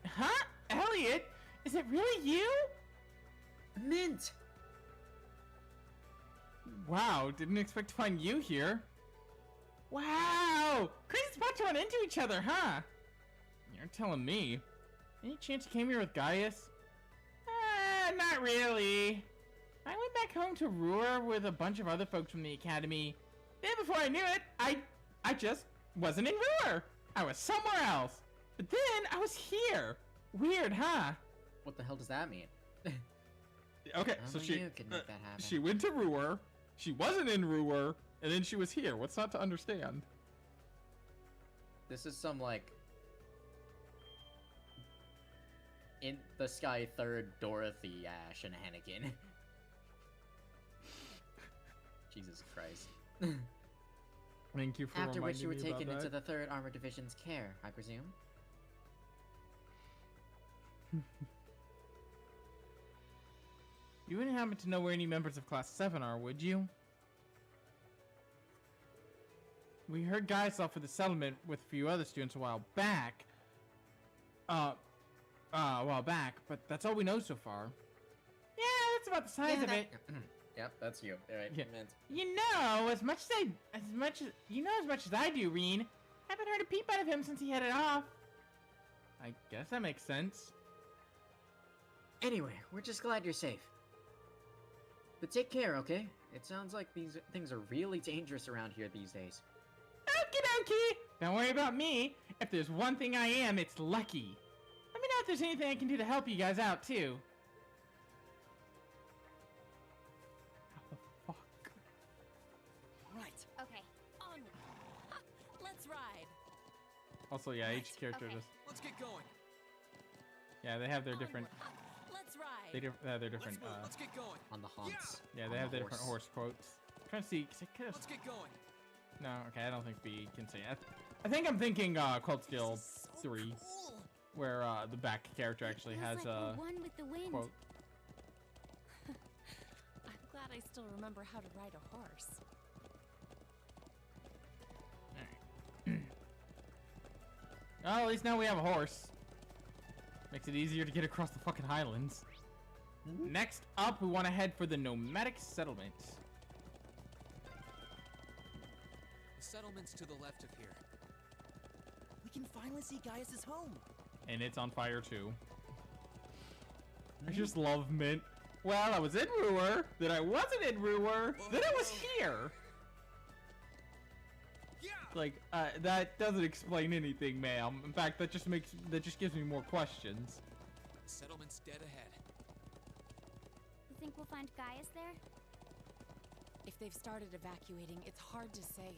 Huh? Elliot? Is it really you? Mint! Wow, didn't expect to find you here. Wow! Crazy spot to run into each other, huh? You're telling me. Any chance you came here with Gaius? Not really. I went back home to Ruhr with a bunch of other folks from the academy. Then before I knew it, I just wasn't in Ruhr. I was somewhere else. But then I was here. Weird, huh? What the hell does that mean? Okay, so Only you can make that happen. she went to Ruhr. She wasn't in Ruhr, and then she was here. What's not to understand? This is some, like, in the sky third Dorothy shenanigan. Jesus Christ. Thank you for After which you were reminding me taken about into that. the 3rd Armored Division's care, I presume? You wouldn't happen to know where any members of Class 7 are, would you? We heard Gaius off at the settlement with a few other students a while back. But that's all we know so far. Yeah, that's about the size of it. Yep, that's you. All right, Yeah. Mint. You know, as much as I do, Reen. Haven't heard a peep out of him since he headed off. I guess that makes sense. Anyway, we're just glad you're safe. But take care, okay? It sounds like these things are really dangerous around here these days. Okie dokie! Don't worry about me. If there's one thing I am, it's lucky. Let me know if there's anything I can do to help you guys out, too. How the fuck? Right. Okay, onward. Ha, let's ride. Also, yeah, each character Okay. just... Let's get going. Yeah, they have their different... Onward. Ha, let's ride. They have their different... Let's move. Let's get going. On the haunts. yeah, on they have the their different horse quotes. I'm trying to see, because I could have... Let's get going. No, okay, I don't think we can say it. I think I'm thinking Cult Skill 3, where the back character actually Feels has like a we're one with the wind. quote. I'm glad I still remember how to ride a horse. Well, at least now we have a horse. Makes it easier to get across the fucking highlands. Next up, we want to head for the nomadic settlement. The settlement's to the left of here. We can finally see Gaius' home. And it's on fire too. I just love Mint. Well, I was in Ruhr, then I wasn't in Ruhr, then I was here. Like, that doesn't explain anything, ma'am. In fact, that just gives me more questions. The settlement's dead ahead. You think we'll find Gaius there? If they've started evacuating, it's hard to say.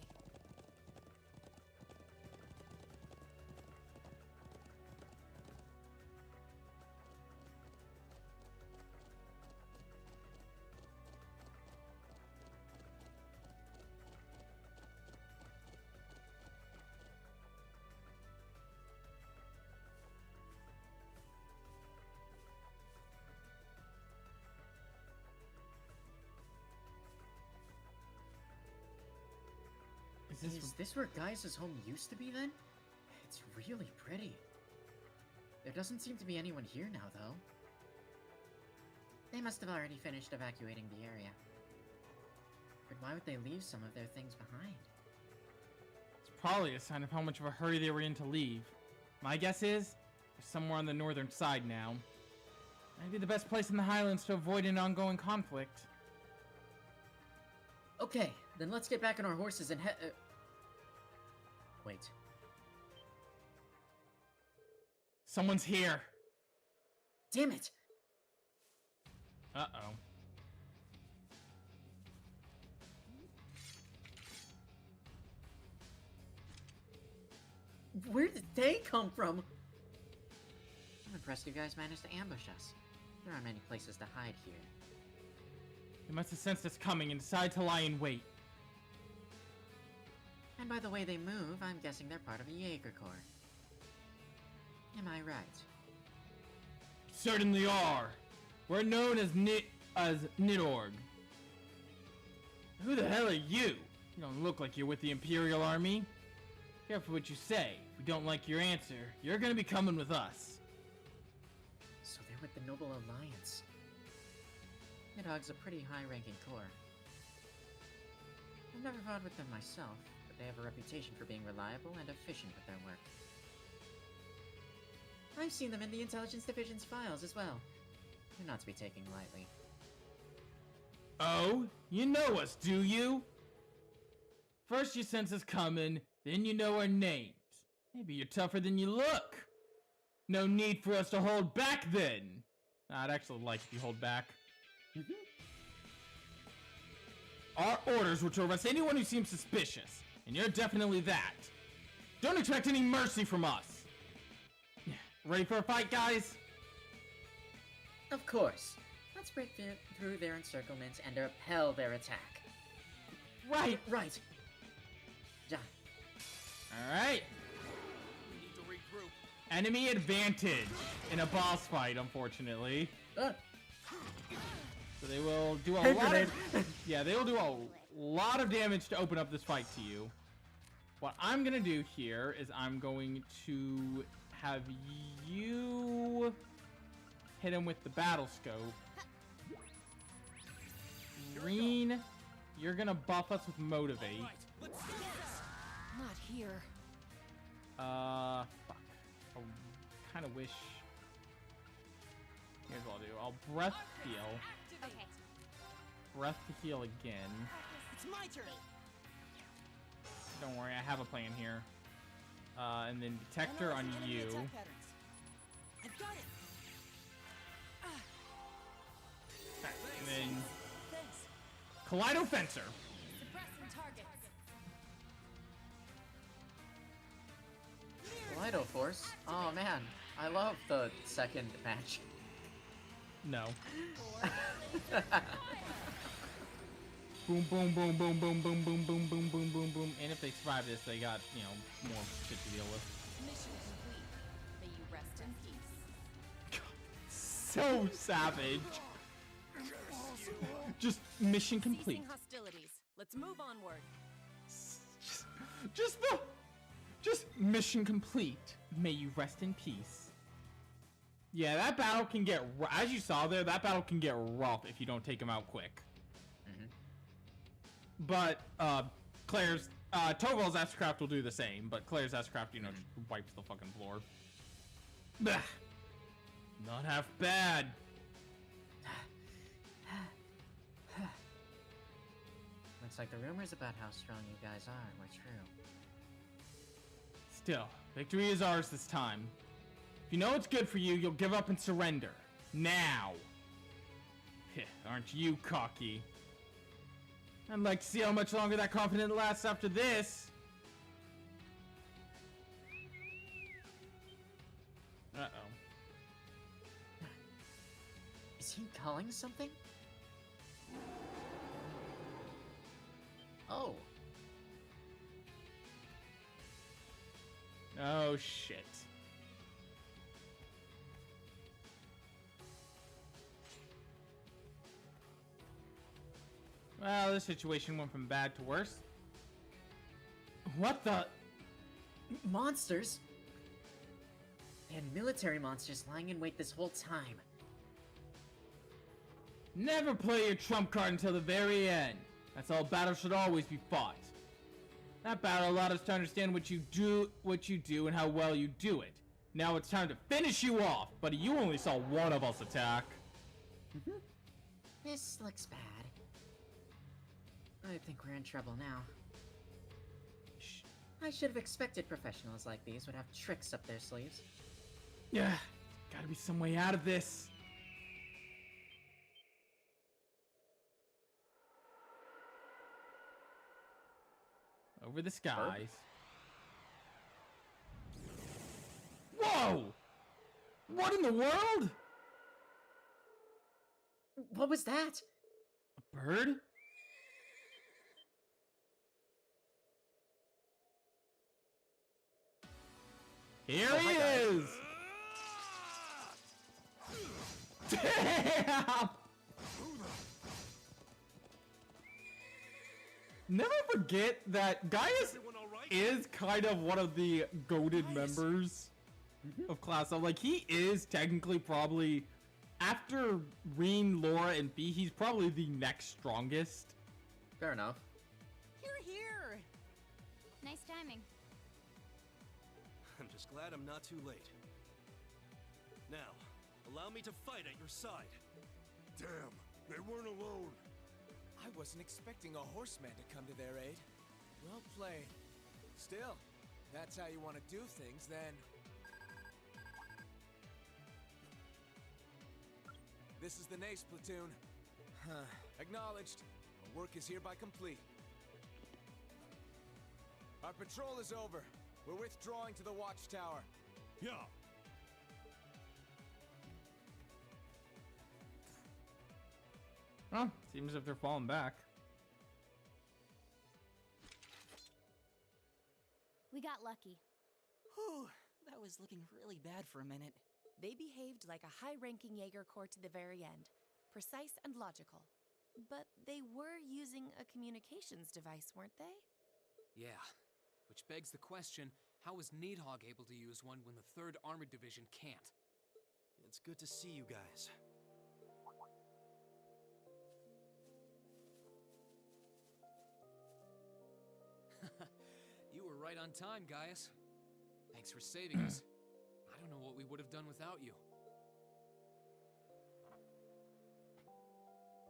Is this where Gaia's home used to be then? It's really pretty. There doesn't seem to be anyone here now, though. They must have already finished evacuating the area. But why would they leave some of their things behind? It's probably a sign of how much of a hurry they were in to leave. My guess is, they're somewhere on the northern side now. Maybe the best place in the Highlands to avoid an ongoing conflict. Okay, then let's get back on our horses and head. Wait. Someone's here. Damn it! Uh-oh. Where did they come from? I'm impressed you guys managed to ambush us. There aren't many places to hide here. They must have sensed us coming and decided to lie in wait. And by the way they move, I'm guessing they're part of a Jaeger Corps. Am I right? Certainly are. We're known as Nidorg. Who the hell are you? You don't look like you're with the Imperial Army. Careful what you say. If we don't like your answer, you're gonna be coming with us. So they're with the Noble Alliance. Nidorg's a pretty high-ranking corps. I've never fought with them myself, but they have a reputation for being reliable and efficient with their work. I've seen them in the Intelligence Division's files as well. They're not to be taken lightly. Oh? You know us, do you? First you sense us coming, then you know our names. Maybe you're tougher than you look. No need for us to hold back then. I'd actually like if you hold back. Our orders were to arrest anyone who seems suspicious, and you're definitely that. Don't expect any mercy from us. Ready for a fight, guys? Of course. Let's break through their encirclement and repel their attack. Right. Right. Ja. Alright. We need to regroup. Enemy advantage in a boss fight, unfortunately. So they will do a lot of... Yeah, they will do a lot of damage to open up this fight to you. What I'm going to do here is I'm going to have you hit him with the battle scope. Green, you're going to buff us with motivate. Not here. Fuck. I kind of wish... Here's what I'll do. I'll breath heal. Okay. Breath to heal again. It's my turn. Don't worry, I have a plan here. And then detector on Analyzing enemy you. attack patterns. I've got it. And then Thanks. Kaleido Fencer. Suppressing targets. Kaleido Force? Oh man, I love the second match. No. Boom, boom, boom, boom, boom, boom, boom, boom, boom, boom, boom, boom. And if they survive this, they got, you know, more shit to deal with. Mission complete. May you rest in peace. So savage. Just mission complete. Ceasing hostilities. Let's move onward. Just mission complete. May you rest in peace. Yeah, that battle can get, as you saw there, that battle can get rough if you don't take him out quick. But, Claire's, Toval's S-Craft will do the same, but Claire's S-Craft, you know, just wipes the fucking floor. Bah. Not half bad. Looks like the rumors about how strong you guys are were true. Still, victory is ours this time. If you know what's good for you, you'll give up and surrender. Now. Aren't you cocky? I'd like to see how much longer that confidence lasts after this. Uh-oh. Is he calling something? Oh. Oh, shit. Well, this situation went from bad to worse. What the? Monsters? And military monsters lying in wait this whole time. Never play your trump card until the very end. That's how a battle should always be fought. That battle allowed us to understand what you do, and how well you do it. Now it's time to finish you off, but you only saw one of us attack. This looks bad. I think we're in trouble now. Shh. I should have expected professionals like these would have tricks up their sleeves. Yeah, gotta be some way out of this. Over the skies. Whoa! What in the world? What was that? A bird? Here he is! Damn! Never forget that Gaius is kind of one of the goated members of Class of. Like, he is technically probably, after Reen, Laura, and B, he's probably the next strongest. Fair enough. You're here! Nice timing. I'm just glad I'm not too late. Now, allow me to fight at your side. Damn, they weren't alone. I wasn't expecting a horseman to come to their aid. Well played. Still, that's how you want to do things, then. This is the Nace platoon. Acknowledged. Our work is hereby complete. Our patrol is over. We're withdrawing to the watchtower. Yeah. Well, seems as if they're falling back. We got lucky. Whew, that was looking really bad for a minute. They behaved like a high-ranking Jaeger Corps to the very end. Precise and logical. But they were using a communications device, weren't they? Yeah. Which begs the question, how was Needhogg able to use one when the 3rd Armored Division can't? It's good to see you guys. You were right on time, Gaius. Thanks for saving us. I don't know what we would have done without you.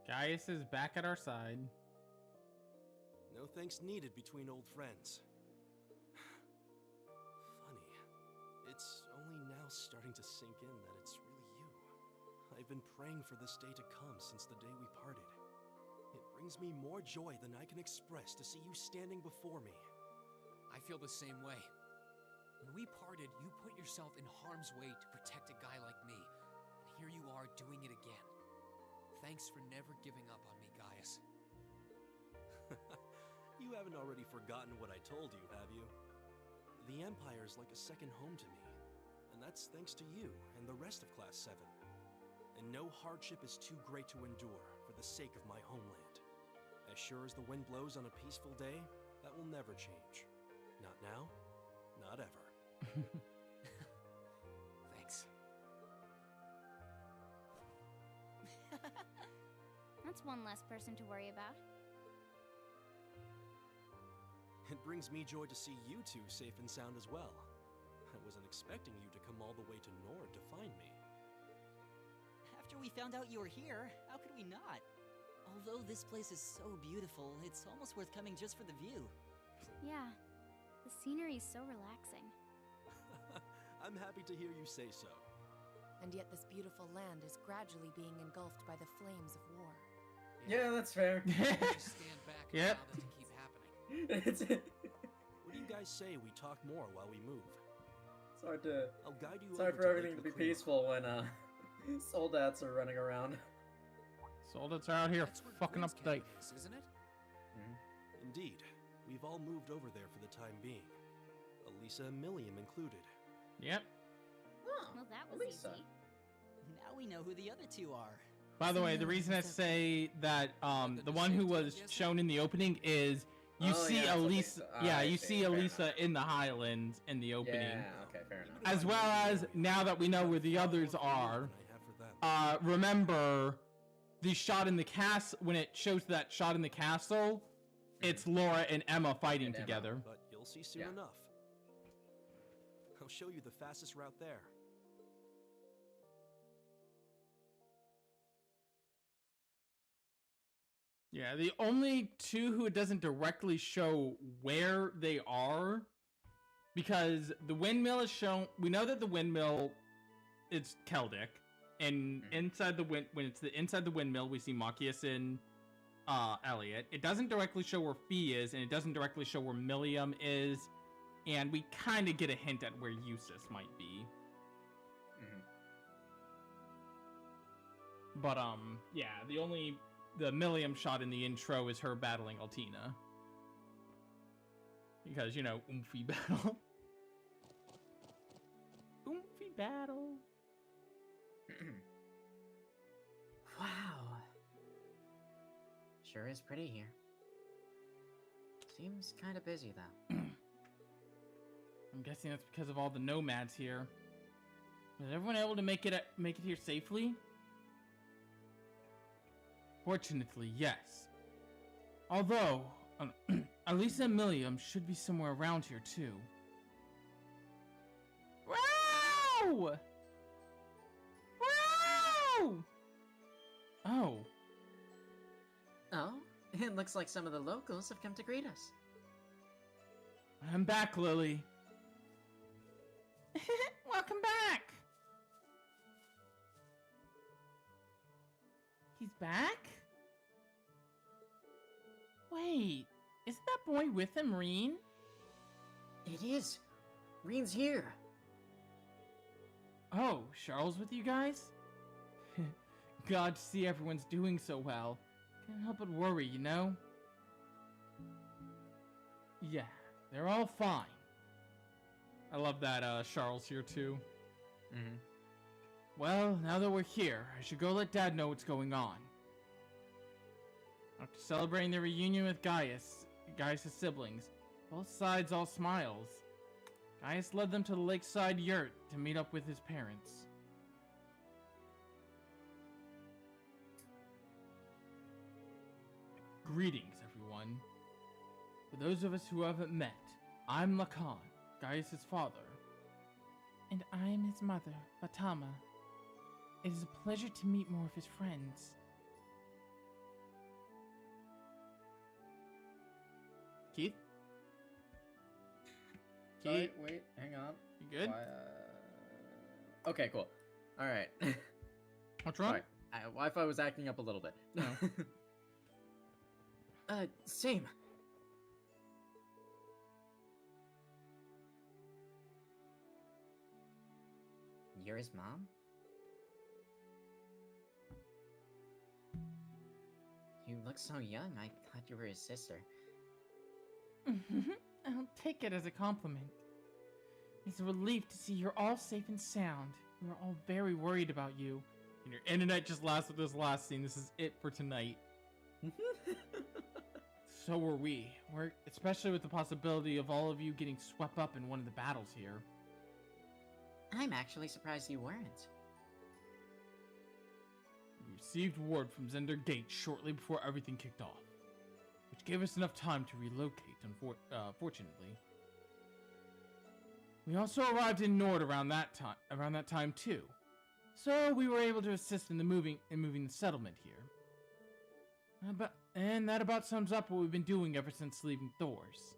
Gaius is back at our side. No thanks needed between old friends. Funny. It's only now starting to sink in that it's really you. I've been praying for this day to come since the day we parted. It brings me more joy than I can express to see you standing before me. I feel the same way. When we parted, you put yourself in harm's way to protect a guy like me. And here you are doing it again. Thanks for never giving up on me, Gaius. You haven't already forgotten what I told you, have you? The Empire's like a second home to me. And that's thanks to you and the rest of Class 7. And no hardship is too great to endure for the sake of my homeland. As sure as the wind blows on a peaceful day, that will never change. Not now, not ever. Thanks. That's one less person to worry about. It brings me joy to see you two safe and sound as well. I wasn't expecting you to come all the way to Nord to find me. After we found out you were here, how could we not? Although this place is so beautiful, it's almost worth coming just for the view. Yeah, the scenery is so relaxing. I'm happy to hear you say so. And yet this beautiful land is gradually being engulfed by the flames of war. Yeah, that's fair. Just stand back and Yep. allow that to keep happening. What do you guys say we talk more while we move? It's hard to. I'll guide you It's hard over for to everything Lake to be Lacrima. peaceful when soldats are running around. Soldiers are out here That's where fucking up Queen's the day. Canyon is, isn't it? Indeed. We've all moved over there for the time being. Elisa and Milliam included. Yep. Well, that was Elisa. easy. Now we know who the other two are. By the way, the reason I say that the one who was shown in the opening is You Oh, see yeah, that's what they Elisa. said. Yeah, I you see, see fair Elisa enough. in the Highlands in the opening. Yeah, okay, fair enough. As well as now that we know where the others are, remember the shot in the castle when it shows that shot in the castle. It's Laura and Emma fighting And Emma. together. But you'll see soon Yeah. enough. I'll show you the fastest route there. Yeah, the only two who it doesn't directly show where they are, because the windmill is shown. We know that the windmill is Keldic, and inside the when it's inside the windmill, we see Machias and Elliot. It doesn't directly show where Fee is, and it doesn't directly show where Milliam is, and we kind of get a hint at where Eustace might be. But yeah, the Milliam shot in the intro is her battling Altina. Because, you know, oomphy battle. Oomphy battle. Wow. Sure is pretty here. Seems kind of busy, though. I'm guessing that's because of all the nomads here. Was everyone able to make it here safely? Fortunately, yes. Although, Elisa and Milliam should be somewhere around here too. Wow! Wow! Oh. Oh, it looks like some of the locals have come to greet us. I'm back, Lily. Welcome back! He's back? Wait, isn't that boy with him, Reen? It is. Reen's here. Oh, Charles with you guys? God to see everyone's doing so well. Can't help but worry, you know? Yeah, they're all fine. I love that Charles here too. Well, now that we're here, I should go let Dad know what's going on. After celebrating the reunion with Gaius' siblings, both sides all smiles. Gaius led them to the lakeside yurt to meet up with his parents. Greetings, everyone. For those of us who haven't met, I'm Lacan, Gaius' father. And I'm his mother, Fatama. It is a pleasure to meet more of his friends. Keith? Keith? Wait, hang on. You good? Okay, cool. Alright. What's wrong? Sorry. Wi-Fi was acting up a little bit. Same. You're his mom? You look so young, I thought you were his sister. I'll take it as a compliment. It's a relief to see you're all safe and sound. We were all very worried about you. And your internet just lasts with this last scene. This is it for tonight. So were we. Especially with the possibility of all of you getting swept up in one of the battles here. I'm actually surprised you weren't. We received word from Zender Gate shortly before everything kicked off, which gave us enough time to relocate, fortunately. We also arrived in Nord around that time too, so we were able to assist in moving the settlement here. And that about sums up what we've been doing ever since leaving Thor's.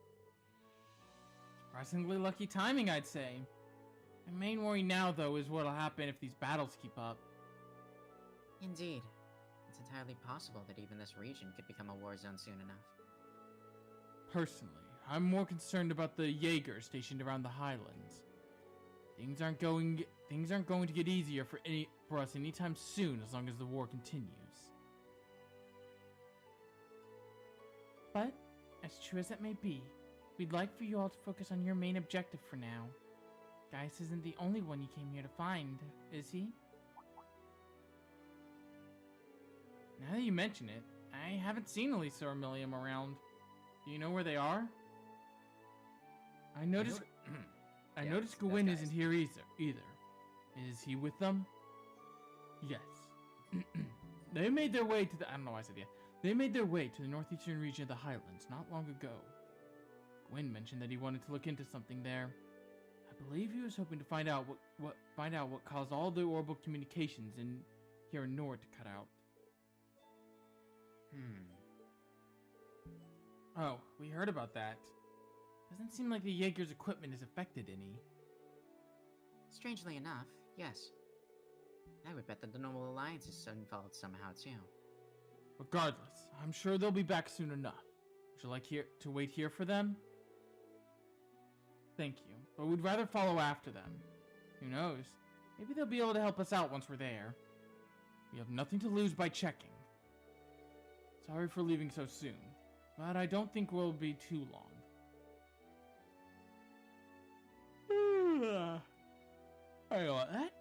Surprisingly lucky timing, I'd say. My main worry now, though, is what'll happen if these battles keep up. Indeed. It's entirely possible that even this region could become a war zone soon enough. Personally, I'm more concerned about the Jaeger stationed around the Highlands. Things aren't going to get easier for us anytime soon as long as the war continues. But, as true as that may be, we'd like for you all to focus on your main objective for now. Gaius isn't the only one you came here to find, is he? Now that you mention it, I haven't seen Elisa or Milliam around. Do you know where they are? I noticed I Yeah, noticed that's Gwyn guys. isn't here either. Is he with them? Yes. They made their way to the I don't know why I said yeah. They made their way to the northeastern region of the Highlands not long ago. Gwyn mentioned that he wanted to look into something there. I believe he was hoping to find out what caused all the orbital communications in here in Nord to cut out. Oh, we heard about that. Doesn't seem like the Jaeger's equipment is affected any. Strangely enough, yes. I would bet that the Noble Alliance is involved somehow too. Regardless, I'm sure they'll be back soon enough. Would you like to wait here for them? Thank you, but we'd rather follow after them. Who knows? Maybe they'll be able to help us out once we're there. We have nothing to lose by checking. Sorry for leaving so soon, but I don't think we'll be too long. Hey, what?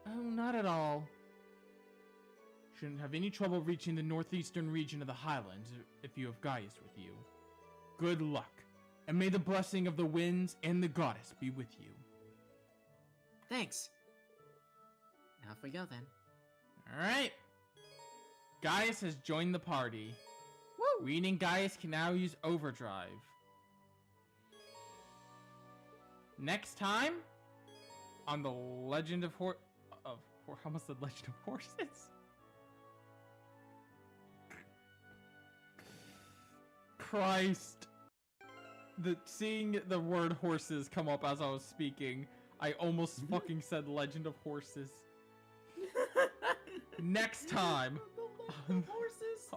Oh, not at all. Shouldn't have any trouble reaching the northeastern region of the Highlands if you have Gaius with you. Good luck, and may the blessing of the winds and the goddess be with you. Thanks! Now off we go then. Alright. Gaius has joined the party. Woo! Meaning Gaius can now use overdrive. Next time, on the Legend of I almost said Legend of Horses. Christ. Seeing the word horses come up as I was speaking, I almost fucking said Legend of Horses. Next time,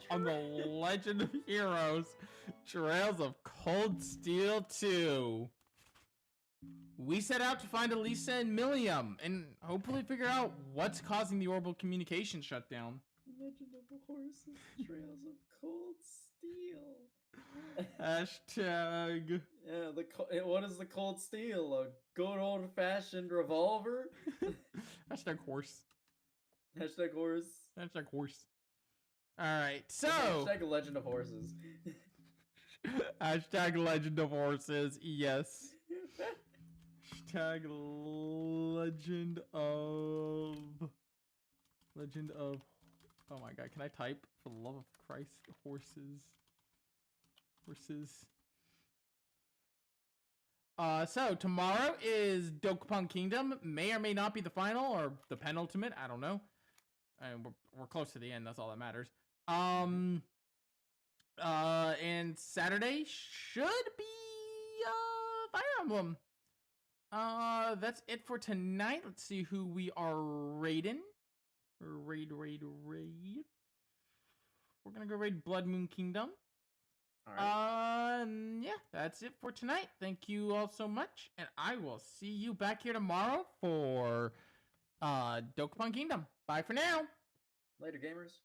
on the Legend of Heroes, Trails of Cold Steel 2. We set out to find Elisa and Millium, and hopefully figure out what's causing the orbital communication shutdown. Legend of Horses, Trails of Cold Steel. Hashtag. Yeah, what is the cold steel? A good old-fashioned revolver? Hashtag horse. Hashtag horse. Hashtag horse. Alright, so. Hashtag Legend of Horses. Hashtag Legend of Horses, yes. Hashtag Legend of. Oh my god, can I type? For the love of Christ, horses. So tomorrow is Dokapon Kingdom. May or may not be the final or the penultimate. I don't know. And we're close to the end. That's all that matters. And Saturday should be Fire Emblem. That's it for tonight. Let's see who we are raiding. Raid. We're gonna go raid Blood Moon Kingdom. Alright. Yeah, that's it for tonight. Thank you all so much, and I will see you back here tomorrow for Dokapon Kingdom. Bye for now. Later, gamers.